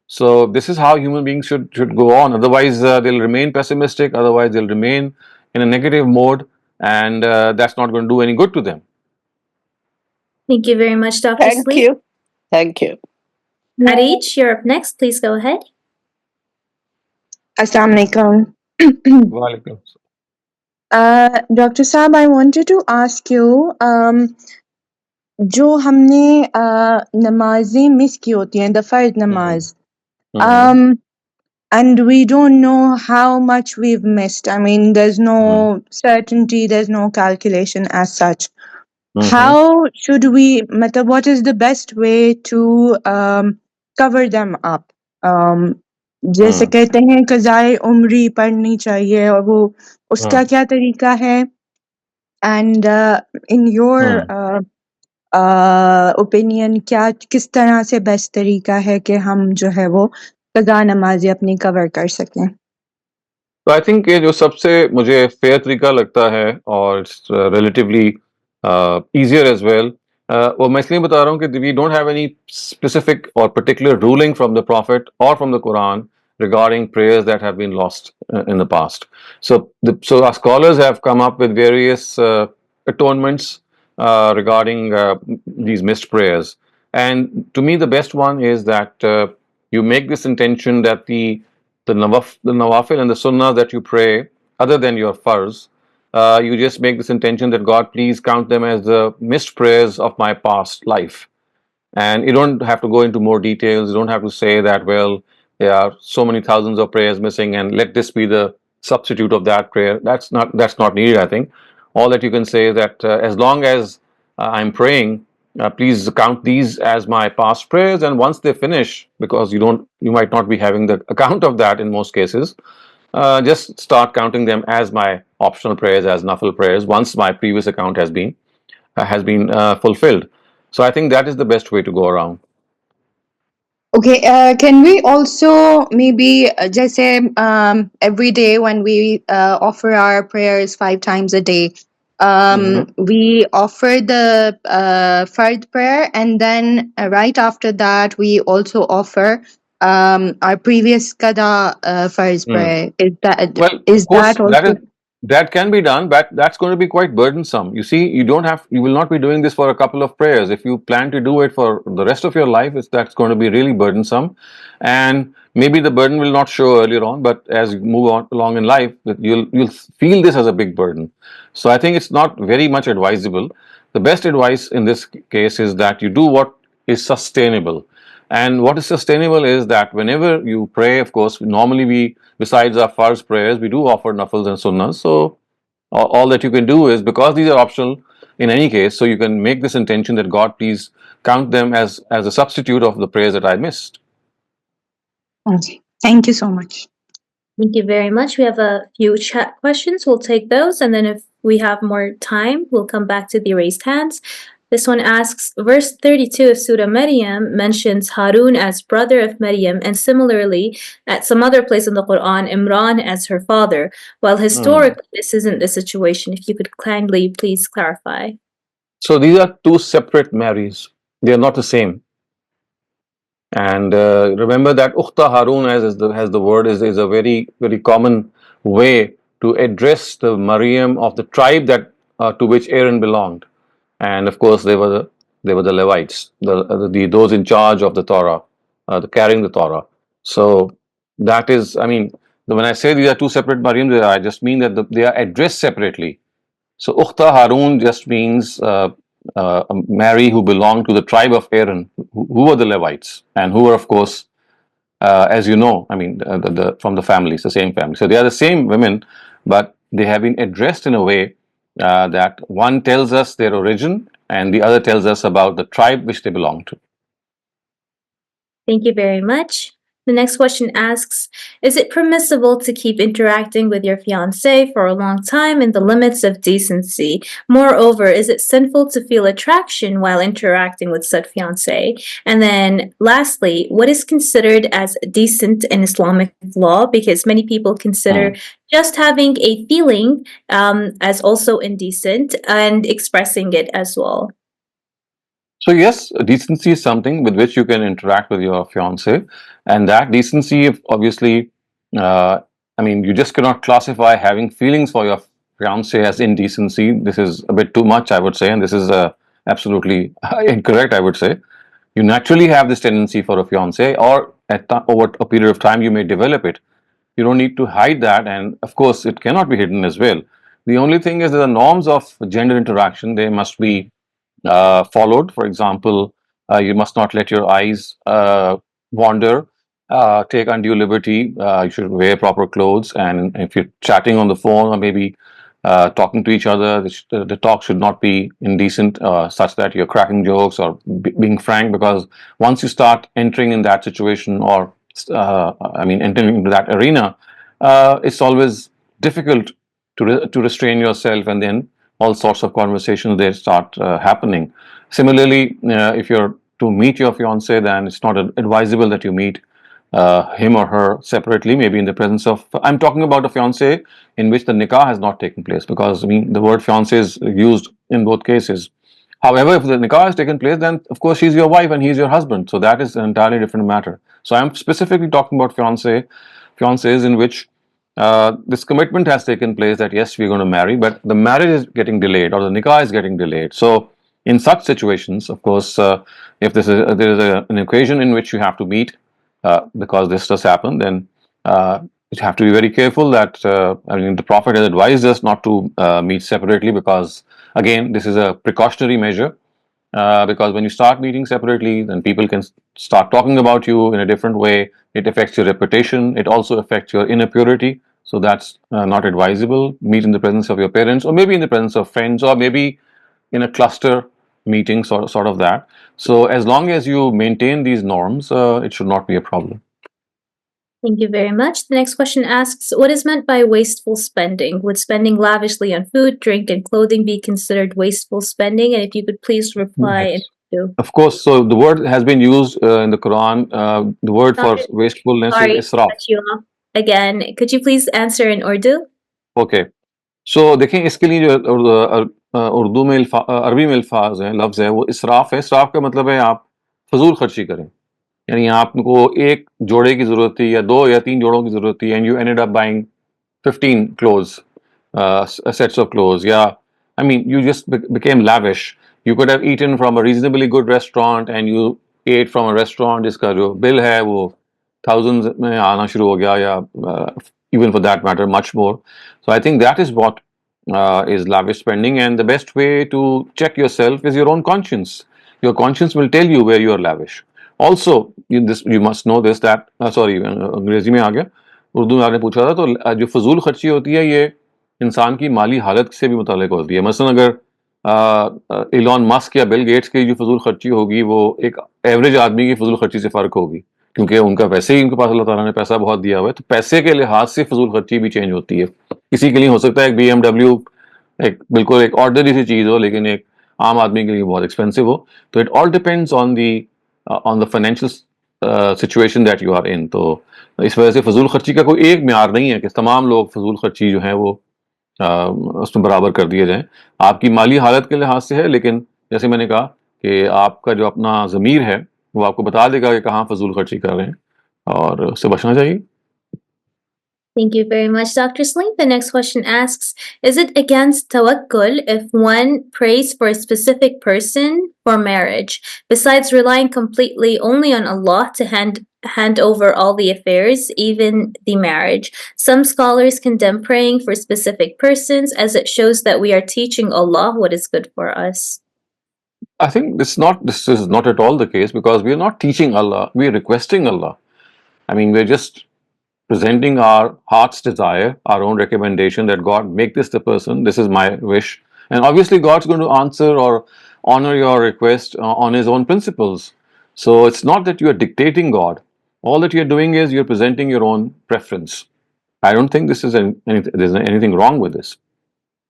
So this is how human beings should go on. Otherwise, they'll remain pessimistic. Otherwise, they'll remain in a negative mode, and that's not going to do any good to them. Thank you very much, Dr. Thank Saleem. you. Thank you. Arich, you're up next. Please go ahead. Assalamualaikum. Dr. Saab, I wanted to ask you, जो हमने नमाजें miss की होती हैं, the फर्ज नमाज, and we don't know how much we've missed. I mean, there's no certainty, there's no calculation as such. How should we, matlab, what is the best way to cover them up? जैसे कहते हैं कज़ाए उम्री पढ़नी चाहिए और वो उसका क्या तरीका है? And in your opinion, क्या किस तरह से बेस्ट तरीका है कि हम जो है वो कज़ा नमाज़ें अपनी कवर कर सकें? तो आई थिंक ये जो सबसे मुझे फेयर तरीका लगता है और it's relatively easier as well, वो मैं इसलिए बता रहा हूँ कि we don't have any specific or particular ruling from the Prophet or from the Quran regarding prayers that have been lost in the past. So our scholars have come up with various atonements regarding these missed prayers. And to me, the best one is that you make this intention that the nawafil and the sunnah that you pray, other than your farz, you just make this intention that God, please count them as the missed prayers of my past life. And you don't have to go into more details. You don't have to say that, well, there are so many thousands of prayers missing and let this be the substitute of that prayer. That's not needed, I think. All that you can say is that as long as I'm praying, please count these as my past prayers, and once they finish, because you might not be having the account of that in most cases, just start counting them as my optional prayers, as nafil prayers, once my previous account has been fulfilled. So I think that is the best way to go around. Okay, can we also maybe just say every day when we offer our prayers 5 times a day, we offer the fard prayer, and then right after that we also offer our previous qada farz prayer. Is that also? That can be done, but that's going to be quite burdensome. You see, you will not be doing this for a couple of prayers. If you plan to do it for the rest of your life, that's going to be really burdensome. And maybe the burden will not show earlier on, but as you move on along in life, you'll feel this as a big burden. So I think it's not very much advisable. The best advice in this case is that you do what is sustainable. And what is sustainable is that whenever you pray, of course, normally besides our farz prayers, we do offer nafils and sunnahs. So all that you can do is, because these are optional in any case, so you can make this intention that God, please count them as a substitute of the prayers that I missed. Okay. Thank you so much. Thank you very much. We have a few chat questions. We'll take those, and then if we have more time, we'll come back to the raised hands. This one asks, verse 32 of Surah Maryam mentions Harun as brother of Maryam, and similarly, at some other place in the Quran, Imran as her father. While historically, this isn't the situation. If you could kindly please clarify. So these are two separate Marys. They are not the same. And remember that Ukhta Harun, as the word is a very, very common way to address the Maryam of the tribe that to which Aaron belonged. And of course, they were the Levites, those in charge of the Torah, carrying the Torah. So that is, I mean, when I say these are two separate Mariams, I just mean that they are addressed separately. So Ukhta Harun just means Mary who belonged to the tribe of Aaron, who were the Levites, and who were, of course, as you know, I mean, from the families, the same family. So they are the same women, but they have been addressed in a way that one tells us their origin and the other tells us about the tribe which they belong to. Thank you very much. The next question asks, is it permissible to keep interacting with your fiancé for a long time in the limits of decency? Moreover, is it sinful to feel attraction while interacting with said fiancé? And then lastly, what is considered as decent in Islamic law? Because many people consider just having a feeling as also indecent and expressing it as well. So yes, decency is something with which you can interact with your fiance, and that decency, obviously, I mean, you just cannot classify having feelings for your fiance as indecency. This is a bit too much, I would say, and this is absolutely incorrect, I would say. You naturally have this tendency for a fiance, or over a period of time, you may develop it. You don't need to hide that, and of course, it cannot be hidden as well. The only thing is that the norms of gender interaction, they must be followed. For example, you must not let your eyes wander, take undue liberty. You should wear proper clothes, and if you're chatting on the phone or maybe talking to each other, the talk should not be indecent, such that you're cracking jokes or being frank, because once you start entering in that situation, or entering into that arena, it's always difficult to restrain yourself, and then all sorts of conversations they start happening. Similarly, if you're to meet your fiance, then it's not advisable that you meet him or her separately, maybe in the presence of, I'm talking about a fiance in which the nikah has not taken place, because I mean the word fiance is used in both cases. However, if the nikah has taken place, then of course she's your wife and he's your husband, so that is an entirely different matter. So I'm specifically talking about fiancés in which this commitment has taken place that yes, we're going to marry, but the marriage is getting delayed or the nikah is getting delayed. So in such situations, of course, if there is an occasion in which you have to meet, because this does happen, then you have to be very careful that the Prophet has advised us not to meet separately, because again, this is a precautionary measure. Because when you start meeting separately, then people can start talking about you in a different way. It affects your reputation. It also affects your inner purity. So that's not advisable. Meet in the presence of your parents, or maybe in the presence of friends, or maybe in a cluster meeting, sort of that. So as long as you maintain these norms, it should not be a problem. Thank you very much. The next question asks, what is meant by wasteful spending? Would spending lavishly on food, drink, and clothing be considered wasteful spending? And if you could please reply. Yes. Of course. So the word has been used in the Quran. The word for wastefulness is israf. Again, could you please answer in Urdu? Okay. So देखें, इसके लिए जो उर्दू में अरबी में अल्फाज हैं, लफ्ज़ है, वो इसराफ है. इसराफ का मतलब है आप फजूल खर्ची करें, यानी आपको एक जोड़े की ज़रूरत थी या 2 या 3 जोड़ों की ज़रूरत थी, and you ended up buying 15 clothes, sets of clothes. Yeah, I mean, you just became lavish. You could have eaten from a reasonably good restaurant, and you ate from a restaurant जिसका जो bill है वो thousands में आना शुरू हो गया, या even for that matter much more. So I think that is what is lavish spending, and the best way to check yourself is your own conscience. Your conscience will tell you where you are lavish. Also, you must know this that अंग्रेजी में आ गया, उर्दू में आपने पूछा था, तो जो फजूल खर्ची होती है ये इंसान की माली हालत से भी मुताल्लिक होती है. मसलन अगर इलॉन मस्क या बिल गेट्स की जो फजूल खर्ची होगी वो एक एवरेज आदमी की फजूल खर्ची से फ़र्क होगी, क्योंकि उनका वैसे ही उनके पास अल्लाह ताला ने पैसा बहुत दिया हुआ है, तो पैसे के लिहाज से फजूल खर्ची भी चेंज होती है. किसी के लिए हो सकता है एक BMW बिल्कुल एक ऑर्डिनरी सी चीज़ हो, लेकिन एक आम आदमी के लिए बहुत एक्सपेंसिव हो. तो it all depends on the financial situation that you are in. तो इस वजह से फजूल खर्ची का कोई एक म्यार नहीं है कि तमाम लोग फजूल खर्ची जो है वो उसमें बराबर कर दिए जाएं. आपकी माली हालत के लिहाज से है, लेकिन जैसे मैंने कहा कि आपका जो अपना ज़मीर है वो आपको बता देगा कि कहाँ फजूल खर्ची कर रहे हैं, और उससे बचना चाहिए. Thank you very much, Dr. Saleem. The next question asks, is it against tawakkul if one prays for a specific person for marriage, besides relying completely only on Allah to hand over all the affairs, even the marriage? Some scholars condemn praying for specific persons as it shows that we are teaching Allah what is good for us. I think this is not at all the case, because we are not teaching Allah, we are requesting Allah. I mean, we're just presenting our heart's desire, our own recommendation that God, make this the person, this is my wish. And obviously God's going to answer or honor your request on his own principles. So it's not that you are dictating God. All that you're doing is you're presenting your own preference. I don't think there's anything wrong with this.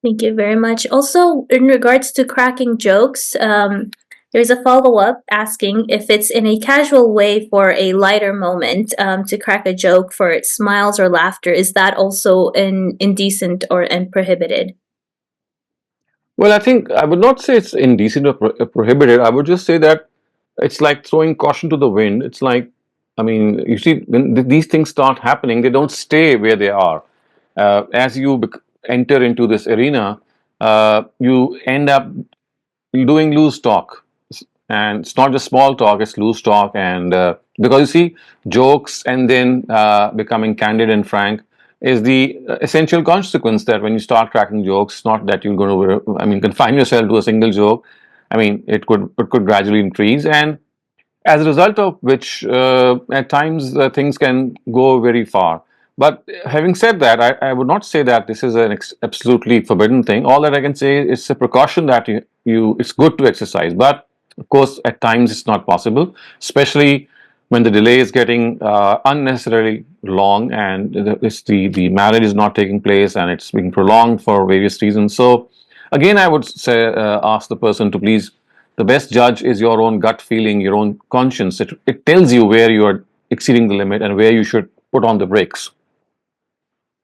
Thank you very much. Also, in regards to cracking jokes, there's a follow-up asking if it's in a casual way for a lighter moment to crack a joke for smiles or laughter. Is that also indecent and prohibited? Well, I think I would not say it's indecent or prohibited. I would just say that it's like throwing caution to the wind. It's like, I mean, you see, when these things start happening, they don't stay where they are. As you enter into this arena, you end up doing loose talk. And it's not just small talk, it's loose talk. And because you see, jokes and then becoming candid and frank is the essential consequence, that when you start cracking jokes, not that you're going to, I mean, confine yourself to a single joke. I mean, it could gradually increase. And as a result of which, at times things can go very far. But having said that, I would not say that this is an absolutely forbidden thing. All that I can say is it's a precaution that it's good to exercise. But of course, at times it's not possible, especially when the delay is getting unnecessarily long, and the marriage is not taking place and it's being prolonged for various reasons. So again, I would say ask the person to please. The best judge is your own gut feeling, your own conscience. It tells you where you are exceeding the limit and where you should put on the brakes.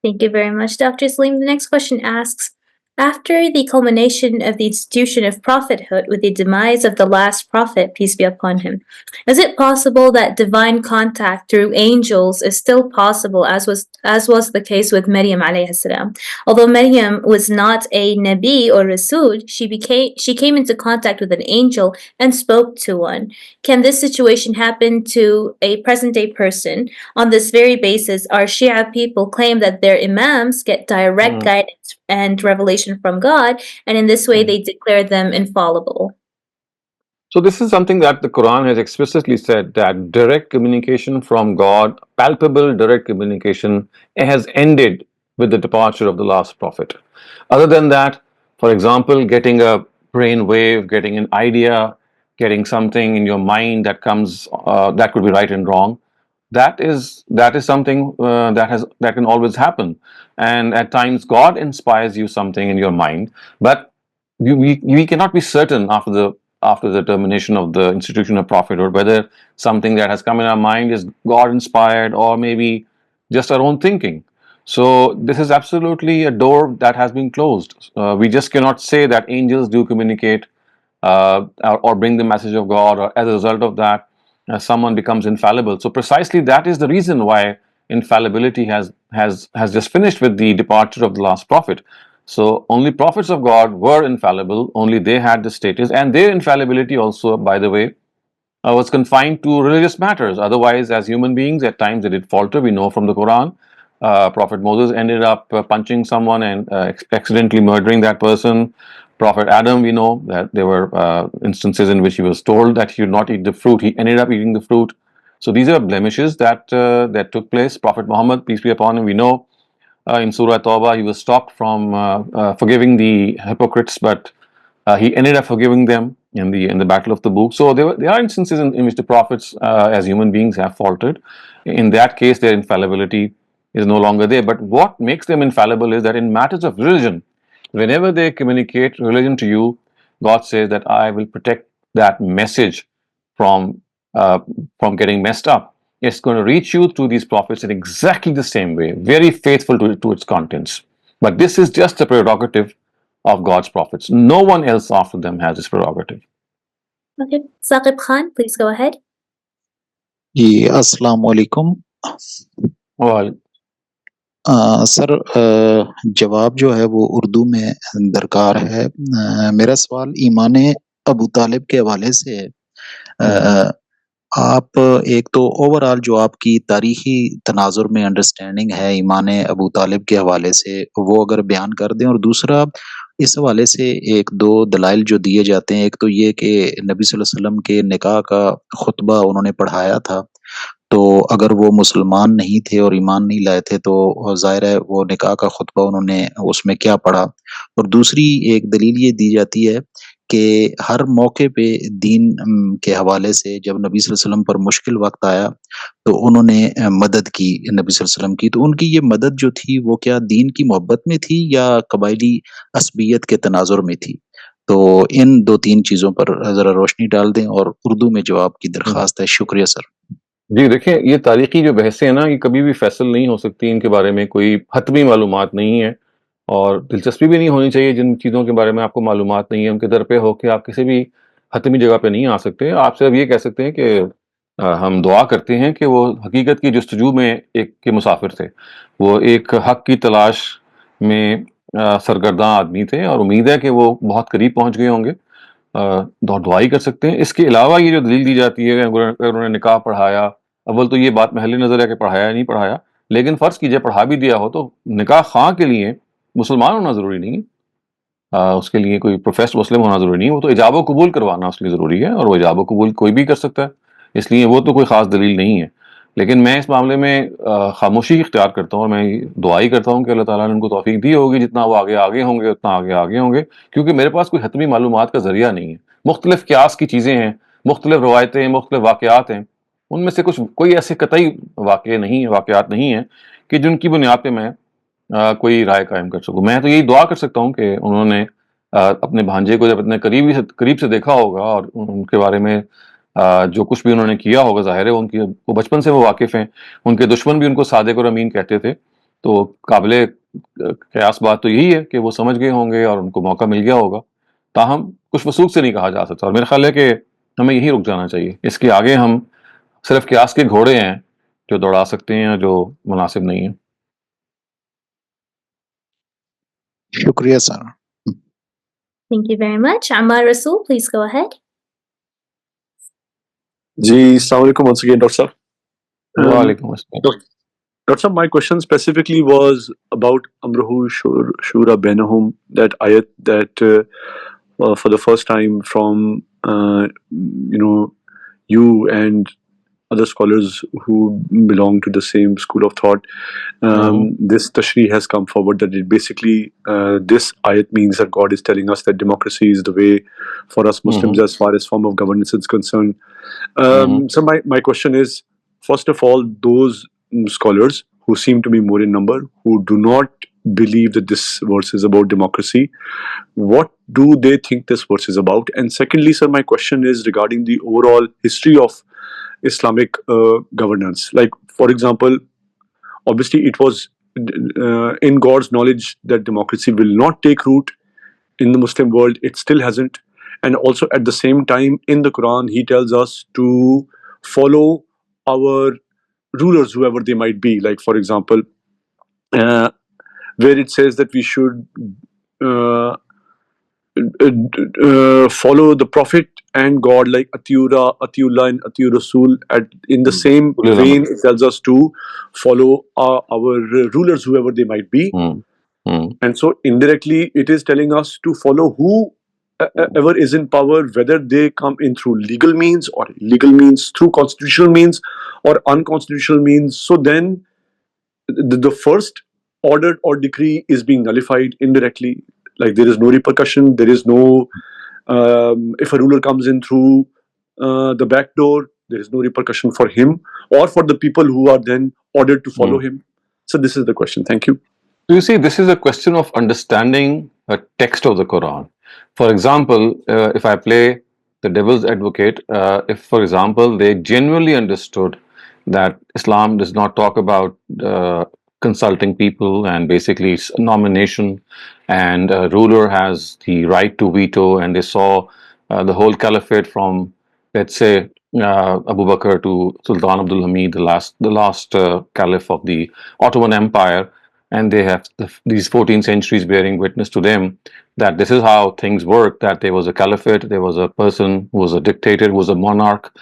Thank you very much, Dr. Saleem. The next question asks, after the culmination of the institution of prophethood with the demise of the last prophet, peace be upon him, is it possible that divine contact through angels is still possible, as was the case with Maryam alayhi salam? Although Maryam was not a Nabi or Rasul, she came into contact with an angel and spoke to one. Can this situation happen to a present-day person? On this very basis, our Shia people claim that their imams get direct guidance and revelation from God, and in this way they declare them infallible. So this is something that the Quran has explicitly said, that direct communication from God, palpable direct communication, has ended with the departure of the last prophet. Other than that, for example, getting a brain wave, getting an idea, getting something in your mind that comes that could be right and wrong, that is something that can always happen. And at times God inspires you something in your mind, but we cannot be certain after the termination of the institution of prophethood whether something that has come in our mind is God inspired or maybe just our own thinking. So this is absolutely a door that has been closed. We just cannot say that angels do communicate or bring the message of God, or as a result of that someone becomes infallible. So precisely that is the reason why infallibility has just finished with the departure of the last prophet. So only prophets of God were infallible, only they had the status, and their infallibility also, by the way, was confined to religious matters. Otherwise, as human beings, at times they did falter. We know from the Quran, Prophet Moses ended up punching someone and accidentally murdering that person. Prophet Adam, we know that there were instances in which he was told that he would not eat the fruit. He ended up eating the fruit. So these are blemishes that took place. Prophet Muhammad, peace be upon him, we know in Surah Tawbah he was stopped from forgiving the hypocrites, but he ended up forgiving them in the Battle of Tabuk. So there are instances in which the prophets, as human beings, have faltered. In that case, their infallibility is no longer there. But what makes them infallible is that in matters of religion, whenever they communicate religion to you, God says that I will protect that message from getting messed up. It's going to reach you through these prophets in exactly the same way, very faithful to its contents. But this is just a prerogative of God's prophets. No one else after them has this prerogative. Okay, Saqib Khan, please go ahead. Assalamu alaikum. Well, sir जवाब जो है वो उर्दू में दरकार है। मेरा सवाल ईमान अबू तालिब के हवाले से है। आप एक तो ओवरऑल जो आपकी तारीखी तनाजुर में अंडरस्टैंडिंग है ईमान अबू तालिब के हवाले से वो अगर बयान कर दें, और दूसरा इस हवाले से एक दो दलाइल जो दिए जाते हैं, एक तो ये कि नबी सल्लल्लाहु अलैहि वसल्लम के निकाह का खुतबा उन्होंने पढ़ाया था, तो अगर वो मुसलमान नहीं थे और ईमान नहीं लाए थे तो ज़ाहिर है वो निकाह का खुतबा उन्होंने उसमें क्या पढ़ा। और दूसरी एक दलील ये दी जाती है कि हर मौके पे दीन के हवाले से जब नबी सल्लल्लाहु अलैहि वसल्लम पर मुश्किल वक्त आया तो उन्होंने मदद की नबी सल्लल्लाहु अलैहि वसल्लम की। तो उनकी ये मदद जो थी वो क्या दीन की मोहब्बत में थी या कबायली असबियत के तनाजुर में थी? तो इन दो तीन चीज़ों पर ज़रा रोशनी डाल दें और उर्दू में जवाब की दरख्वास्त है। शुक्रिया सर। जी, देखिए ये तारीखी जो बहसें हैं ना, ये कभी भी फैसल नहीं हो सकती, इनके बारे में कोई हतमी मालूमात नहीं है और दिलचस्पी भी नहीं होनी चाहिए जिन चीज़ों के बारे में आपको मालूमात नहीं है, उनके दर पे होके आप किसी भी हतमी जगह पे नहीं आ सकते। आप सिर्फ ये कह सकते हैं कि हम दुआ करते हैं कि वो हकीकत की जुस्तजू में एक के मुसाफिर थे। वो एक हक की तलाश में सरगर्दा आदमी थे और उम्मीद है कि वो बहुत करीब पहुँच गए होंगे। दुआ ही कर सकते हैं। इसके अलावा ये जो दलील दी जाती है अगर अगर उन्होंने निकाह पढ़ाया, अव्वल तो ये बात महल नज़र है कि पढ़ाया या नहीं पढ़ाया, लेकिन फ़र्ज़ कीजिए पढ़ा भी दिया हो तो निकाह ख़ां के लिए मुसलमान होना ज़रूरी नहीं है। उसके लिए कोई प्रोफेस्ड मुस्लिम होना ज़रूरी नहीं है, वो तो इजाब व कबूल करवाना उसके लिए ज़रूरी है और वो इजाब व कबूल कोई भी कर सकता है, इसलिए वो तो कोई ख़ास दलील नहीं है। लेकिन मैं इस मामले में खामोशी इख्तियार करता हूँ और मैं दुआ ही करता हूँ कि अल्लाह ताला ने उनको तौफ़ीक दी होगी, जितना वो आगे होंगे उतना आगे होंगे, क्योंकि मेरे पास कोई हतमी मालूमात का ज़रिया नहीं है। मुख्तलिफ़ क़ियास की चीज़ें हैं, मुख्तलिफ़ रवायतें हैं, मुख्तलिफ़ वाक़यात हैं, उनमें से कुछ कोई ऐसे कतई वाक़यात नहीं हैं कि जिनकी बुनियाद पे मैं कोई राय कायम कर सकूँ। मैं तो यही दुआ कर सकता हूँ कि उन्होंने अपने भांजे को जब इतने करीब से देखा होगा और उनके बारे में जो कुछ भी उन्होंने किया होगा, ज़ाहिर है उनकी वो बचपन से वो वाकिफ़ हैं। उनके दुश्मन भी उनको सादिक और अमीन कहते थे। तो काबिले क़यास बात तो यही है कि वो समझ गए होंगे और उनको मौका मिल गया होगा। ताहम कुछ वसूख से नहीं कहा जा सकता और मेरा ख़्याल है कि हमें यहीं रुक जाना चाहिए। इसके आगे हम सिर्फ़ क़यास के घोड़े हैं जो दौड़ा सकते हैं और जो मुनासिब नहीं है। शुक्रिया sir. Thank you very much. Ammar Rasool, please go ahead. जी, अस्सलाम वालेकुम once again, Dr. Sir. वालेकुम अस्सलाम। Dr. Sir, my question specifically was about Amruhu Shura Bainahum, that ayat that for the first time from you and other scholars who belong to the same school of thought, this tashri has come forward that it basically this ayat means that God is telling us that democracy is the way for us Muslims as far as form of governance is concerned. So my question is, first of all, those scholars who seem to be more in number, who do not believe that this verse is about democracy, what do they think this verse is about? And secondly, sir, my question is regarding the overall history of Islamic governance. Like, for example, obviously it was in God's knowledge that democracy will not take root in the Muslim world. It still hasn't. And also at the same time, in the Quran, he tells us to follow our rulers, whoever they might be. Like, for example, where it says that we should follow the Prophet and God, like Atiullah and Atiur Rasul. In the same vein, it tells us to follow our rulers, whoever they might be. And so indirectly, it is telling us to follow whoever is in power, whether they come in through legal means or illegal means, through constitutional means or unconstitutional means. So then the first order or decree is being nullified indirectly. Like, there is no repercussion, there is no if a ruler comes in through the back door, there is no repercussion for him or for the people who are then ordered to follow him. So this is the question. Thank you. So you see, this is a question of understanding a text of the Quran. For example, if I play the devil's advocate, if, for example, they genuinely understood that Islam does not talk about consulting people and basically it's nomination and a ruler has the right to veto, and they saw the whole caliphate from, let's say, Abu Bakr to Sultan Abdul Hamid, the last caliph of the Ottoman Empire, and they have these 14 centuries bearing witness to them that this is how things work, that there was a caliphate, there was a person who was a dictator, who was a monarch,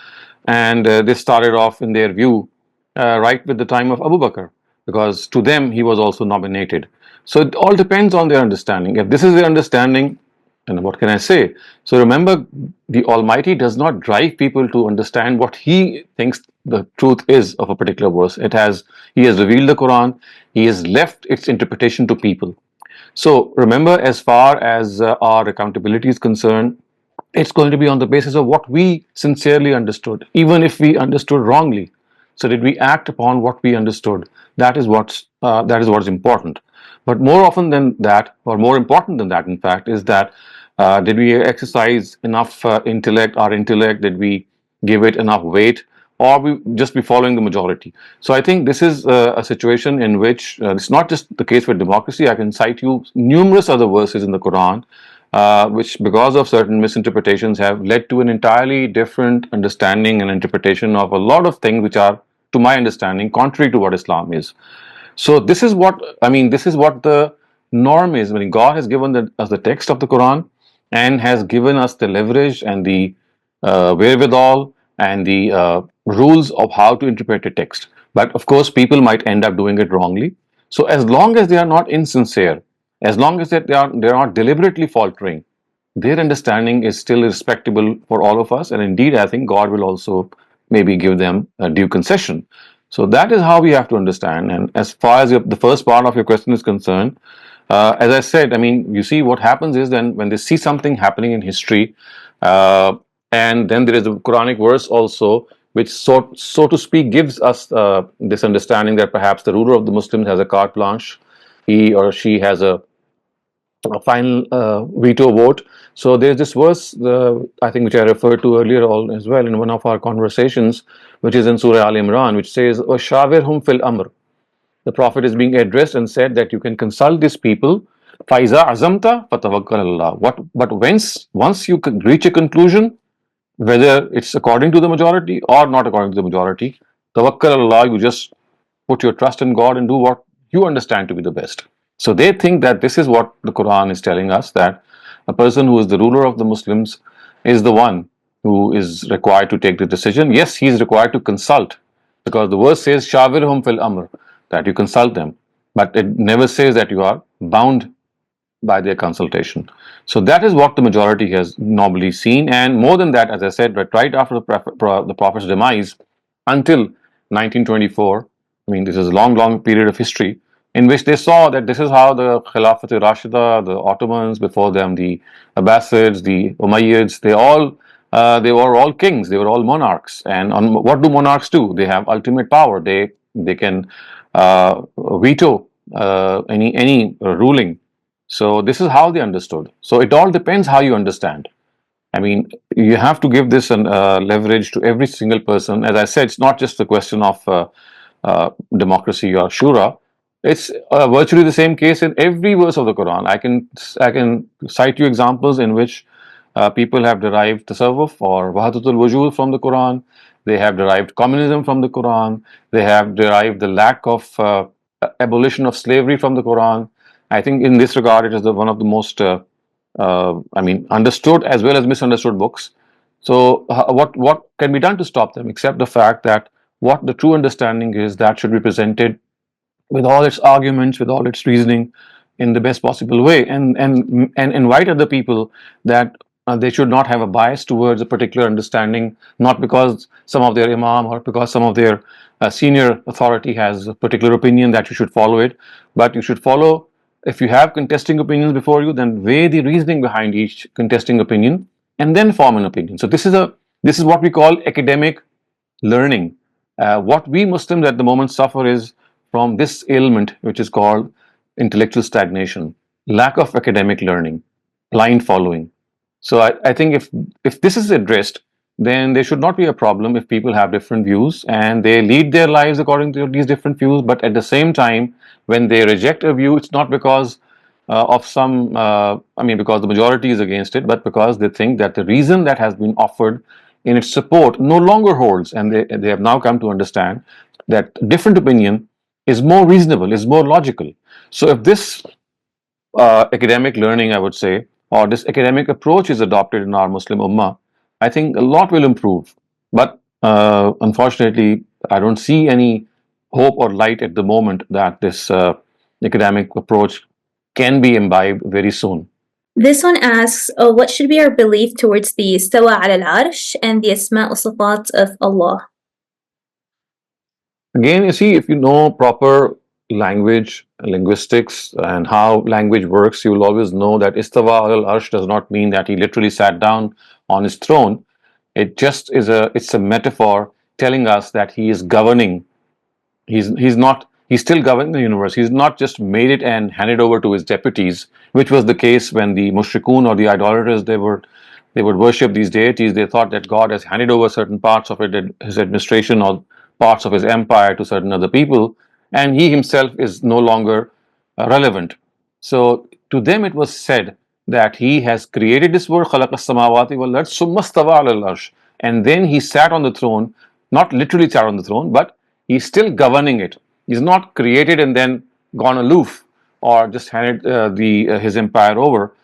and this started off in their view right with the time of Abu Bakr, because to them he was also nominated. So it all depends on their understanding. If this is their understanding, and what can I say? So remember, the Almighty does not drive people to understand what He thinks the truth is of a particular verse. He has revealed the Quran. He has left its interpretation to people. So remember, as far as our accountability is concerned, it's going to be on the basis of what we sincerely understood, even if we understood wrongly. So did we act upon what we understood? That is what's important. But more often than that, or more important than that, in fact, is that did we exercise enough intellect? Our intellect, did we give it enough weight, or we just be following the majority? So I think this is a situation in which it's not just the case with democracy. I can cite you numerous other verses in the Quran which, because of certain misinterpretations, have led to an entirely different understanding and interpretation of a lot of things which are, to my understanding, contrary to what Islam is. So this is what This is what the norm is. I mean, God has given us the text of the Quran and has given us the leverage and the wherewithal and the rules of how to interpret a text. But of course, people might end up doing it wrongly. So as long as they are not insincere, as long as they are not deliberately faltering, their understanding is still respectable for all of us. And indeed, I think God will also maybe give them a due concession. So that is how we have to understand. And as far as the first part of your question is concerned, as I said, you see what happens is then when they see something happening in history, and then there is a Quranic verse also, which so to speak gives us this understanding that perhaps the ruler of the Muslims has a carte blanche, he or she has a final veto vote. So there's this verse, I think, which I referred to earlier as well in one of our conversations, which is in Surah Al Imran, which says, "Shawirhum fil amr." The Prophet is being addressed and said that you can consult these people. Faiza azamta fatawakkal Allah. But once you reach a conclusion, whether it's according to the majority or not according to the majority, tawakkal Allah, you just put your trust in God and do what you understand to be the best. So they think that this is what the Quran is telling us, that a person who is the ruler of the Muslims is the one who is required to take the decision. Yes, he is required to consult, because the verse says shawirhum fil amr, that you consult them, but it never says that you are bound by their consultation. So that is what the majority has normally seen. And more than that, as I said, right after the Prophet's demise until 1924, this is a long period of history in which they saw that this is how the Khilafat-e-Rashida, the Ottomans, before them the Abbasids, the Umayyads, they were all kings, they were all monarchs. And what do monarchs do? They have ultimate power. They can veto any ruling. So this is how they understood. So it all depends how you understand. You have to give this leverage to every single person. As I said, it's not just a question of democracy or shura. It's virtually the same case in every verse of the Quran. I can cite you examples in which people have derived tasawwuf or wahdatul wujud from the Quran. They have derived communism from the Quran. They have derived the lack of abolition of slavery from the Quran. I think in this regard, it is one of the most understood as well as misunderstood books. So what can be done to stop them, except the fact that what the true understanding is, that should be presented with all its arguments, with all its reasoning, in the best possible way, and invite other people that they should not have a bias towards a particular understanding, not because some of their imam or because some of their senior authority has a particular opinion that you should follow it, but you should follow. If you have contesting opinions before you, then weigh the reasoning behind each contesting opinion and then form an opinion. So this is what we call academic learning. What we Muslims at the moment suffer is from this ailment, which is called intellectual stagnation, lack of academic learning, blind following. So I think if this is addressed, then there should not be a problem if people have different views and they lead their lives according to these different views. But at the same time, when they reject a view, it's not because of some, because the majority is against it, but because they think that the reason that has been offered in its support no longer holds, and they have now come to understand that different opinion is more reasonable, is more logical. So if this academic learning, I would say, or this academic approach is adopted in our Muslim Ummah, I think a lot will improve. But unfortunately, I don't see any hope or light at the moment that this academic approach can be imbibed very soon. This one asks, what should be our belief towards the istawa ala al-arsh and the asma' wa sifat of Allah? Again, you see, if you know proper language, linguistics, and how language works, you will always know that istawa al arsh does not mean that he literally sat down on his throne. It just is it's a metaphor telling us that he is governing. He's still governing the universe. He's not just made it and handed over to his deputies, which was the case when the mushrikun or the idolaters, they would worship these deities. They thought that God has handed over certain parts of it, his administration or parts of his empire, to certain other people, and he himself is no longer relevant. So to them it was said that he has created this world, khalaqas samawati wal ard, summa stawa ala al-arsh, and then he sat on the throne, not literally sat on the throne, but he's still governing it. He's not created and then gone aloof or just handed his empire over,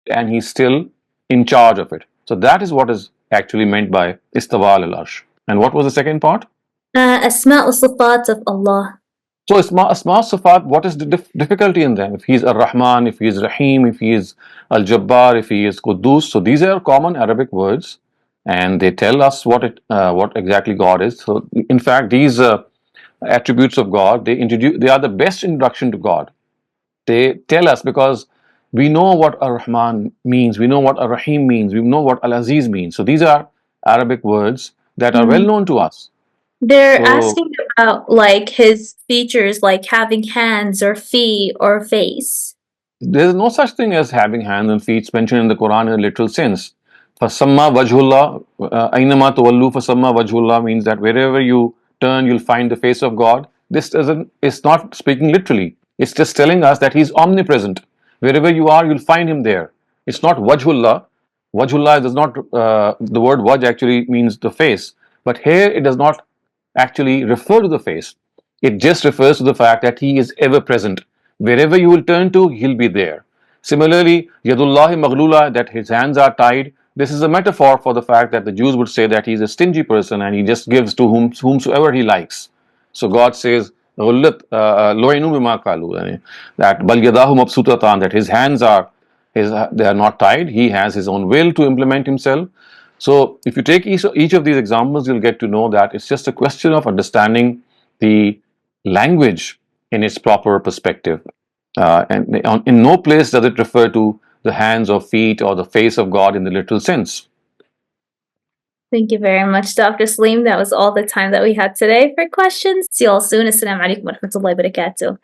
and he's still in charge of it. So that is what is actually meant by istawa al-arsh. And what was the second part? Asma' wa sifat of Allah. So asma sifat, what is the difficulty in them? If he is ar-Rahman, if he is Rahim, if he is al-Jabbar, if he is Quddus, so these are common Arabic words, and they tell us what exactly God is. So in fact, these attributes of God, they are the best introduction to God. They tell us, because we know what ar-Rahman means, we know what ar-Rahim means, we know what al-Aziz means. So these are Arabic words that are well known to us. They're asking about like his features, like having hands or feet or face. There is no such thing as having hands and feet mentioned in the Quran in a literal sense. Fasamma wajhullah, aynama tuwallu fasamma wajhullah means that wherever you turn, you'll find the face of God. It's not speaking literally. It's just telling us that He's omnipresent. Wherever you are, you'll find Him there. It's not wajhullah. Wajhullah does not, the word wajh actually means the face. But here it does not actually refer to the face. It just refers to the fact that He is ever present. Wherever you will turn to, He'll be there. Similarly, Yadullahi Maghlula, that His hands are tied, this is a metaphor for the fact that the Jews would say that He's a stingy person and He just gives to whomsoever He likes. So God says, that bal yadahu mabsutatan, that His hands they are not tied. He has His own will to implement Himself. So if you take each of these examples, you'll get to know that it's just a question of understanding the language in its proper perspective. And in no place does it refer to the hands or feet or the face of God in the literal sense. Thank you very much, Dr. Saleem. That was all the time that we had today for questions. See you all soon. Assalamu alaikum wa rahmatullahi wa barakatuh.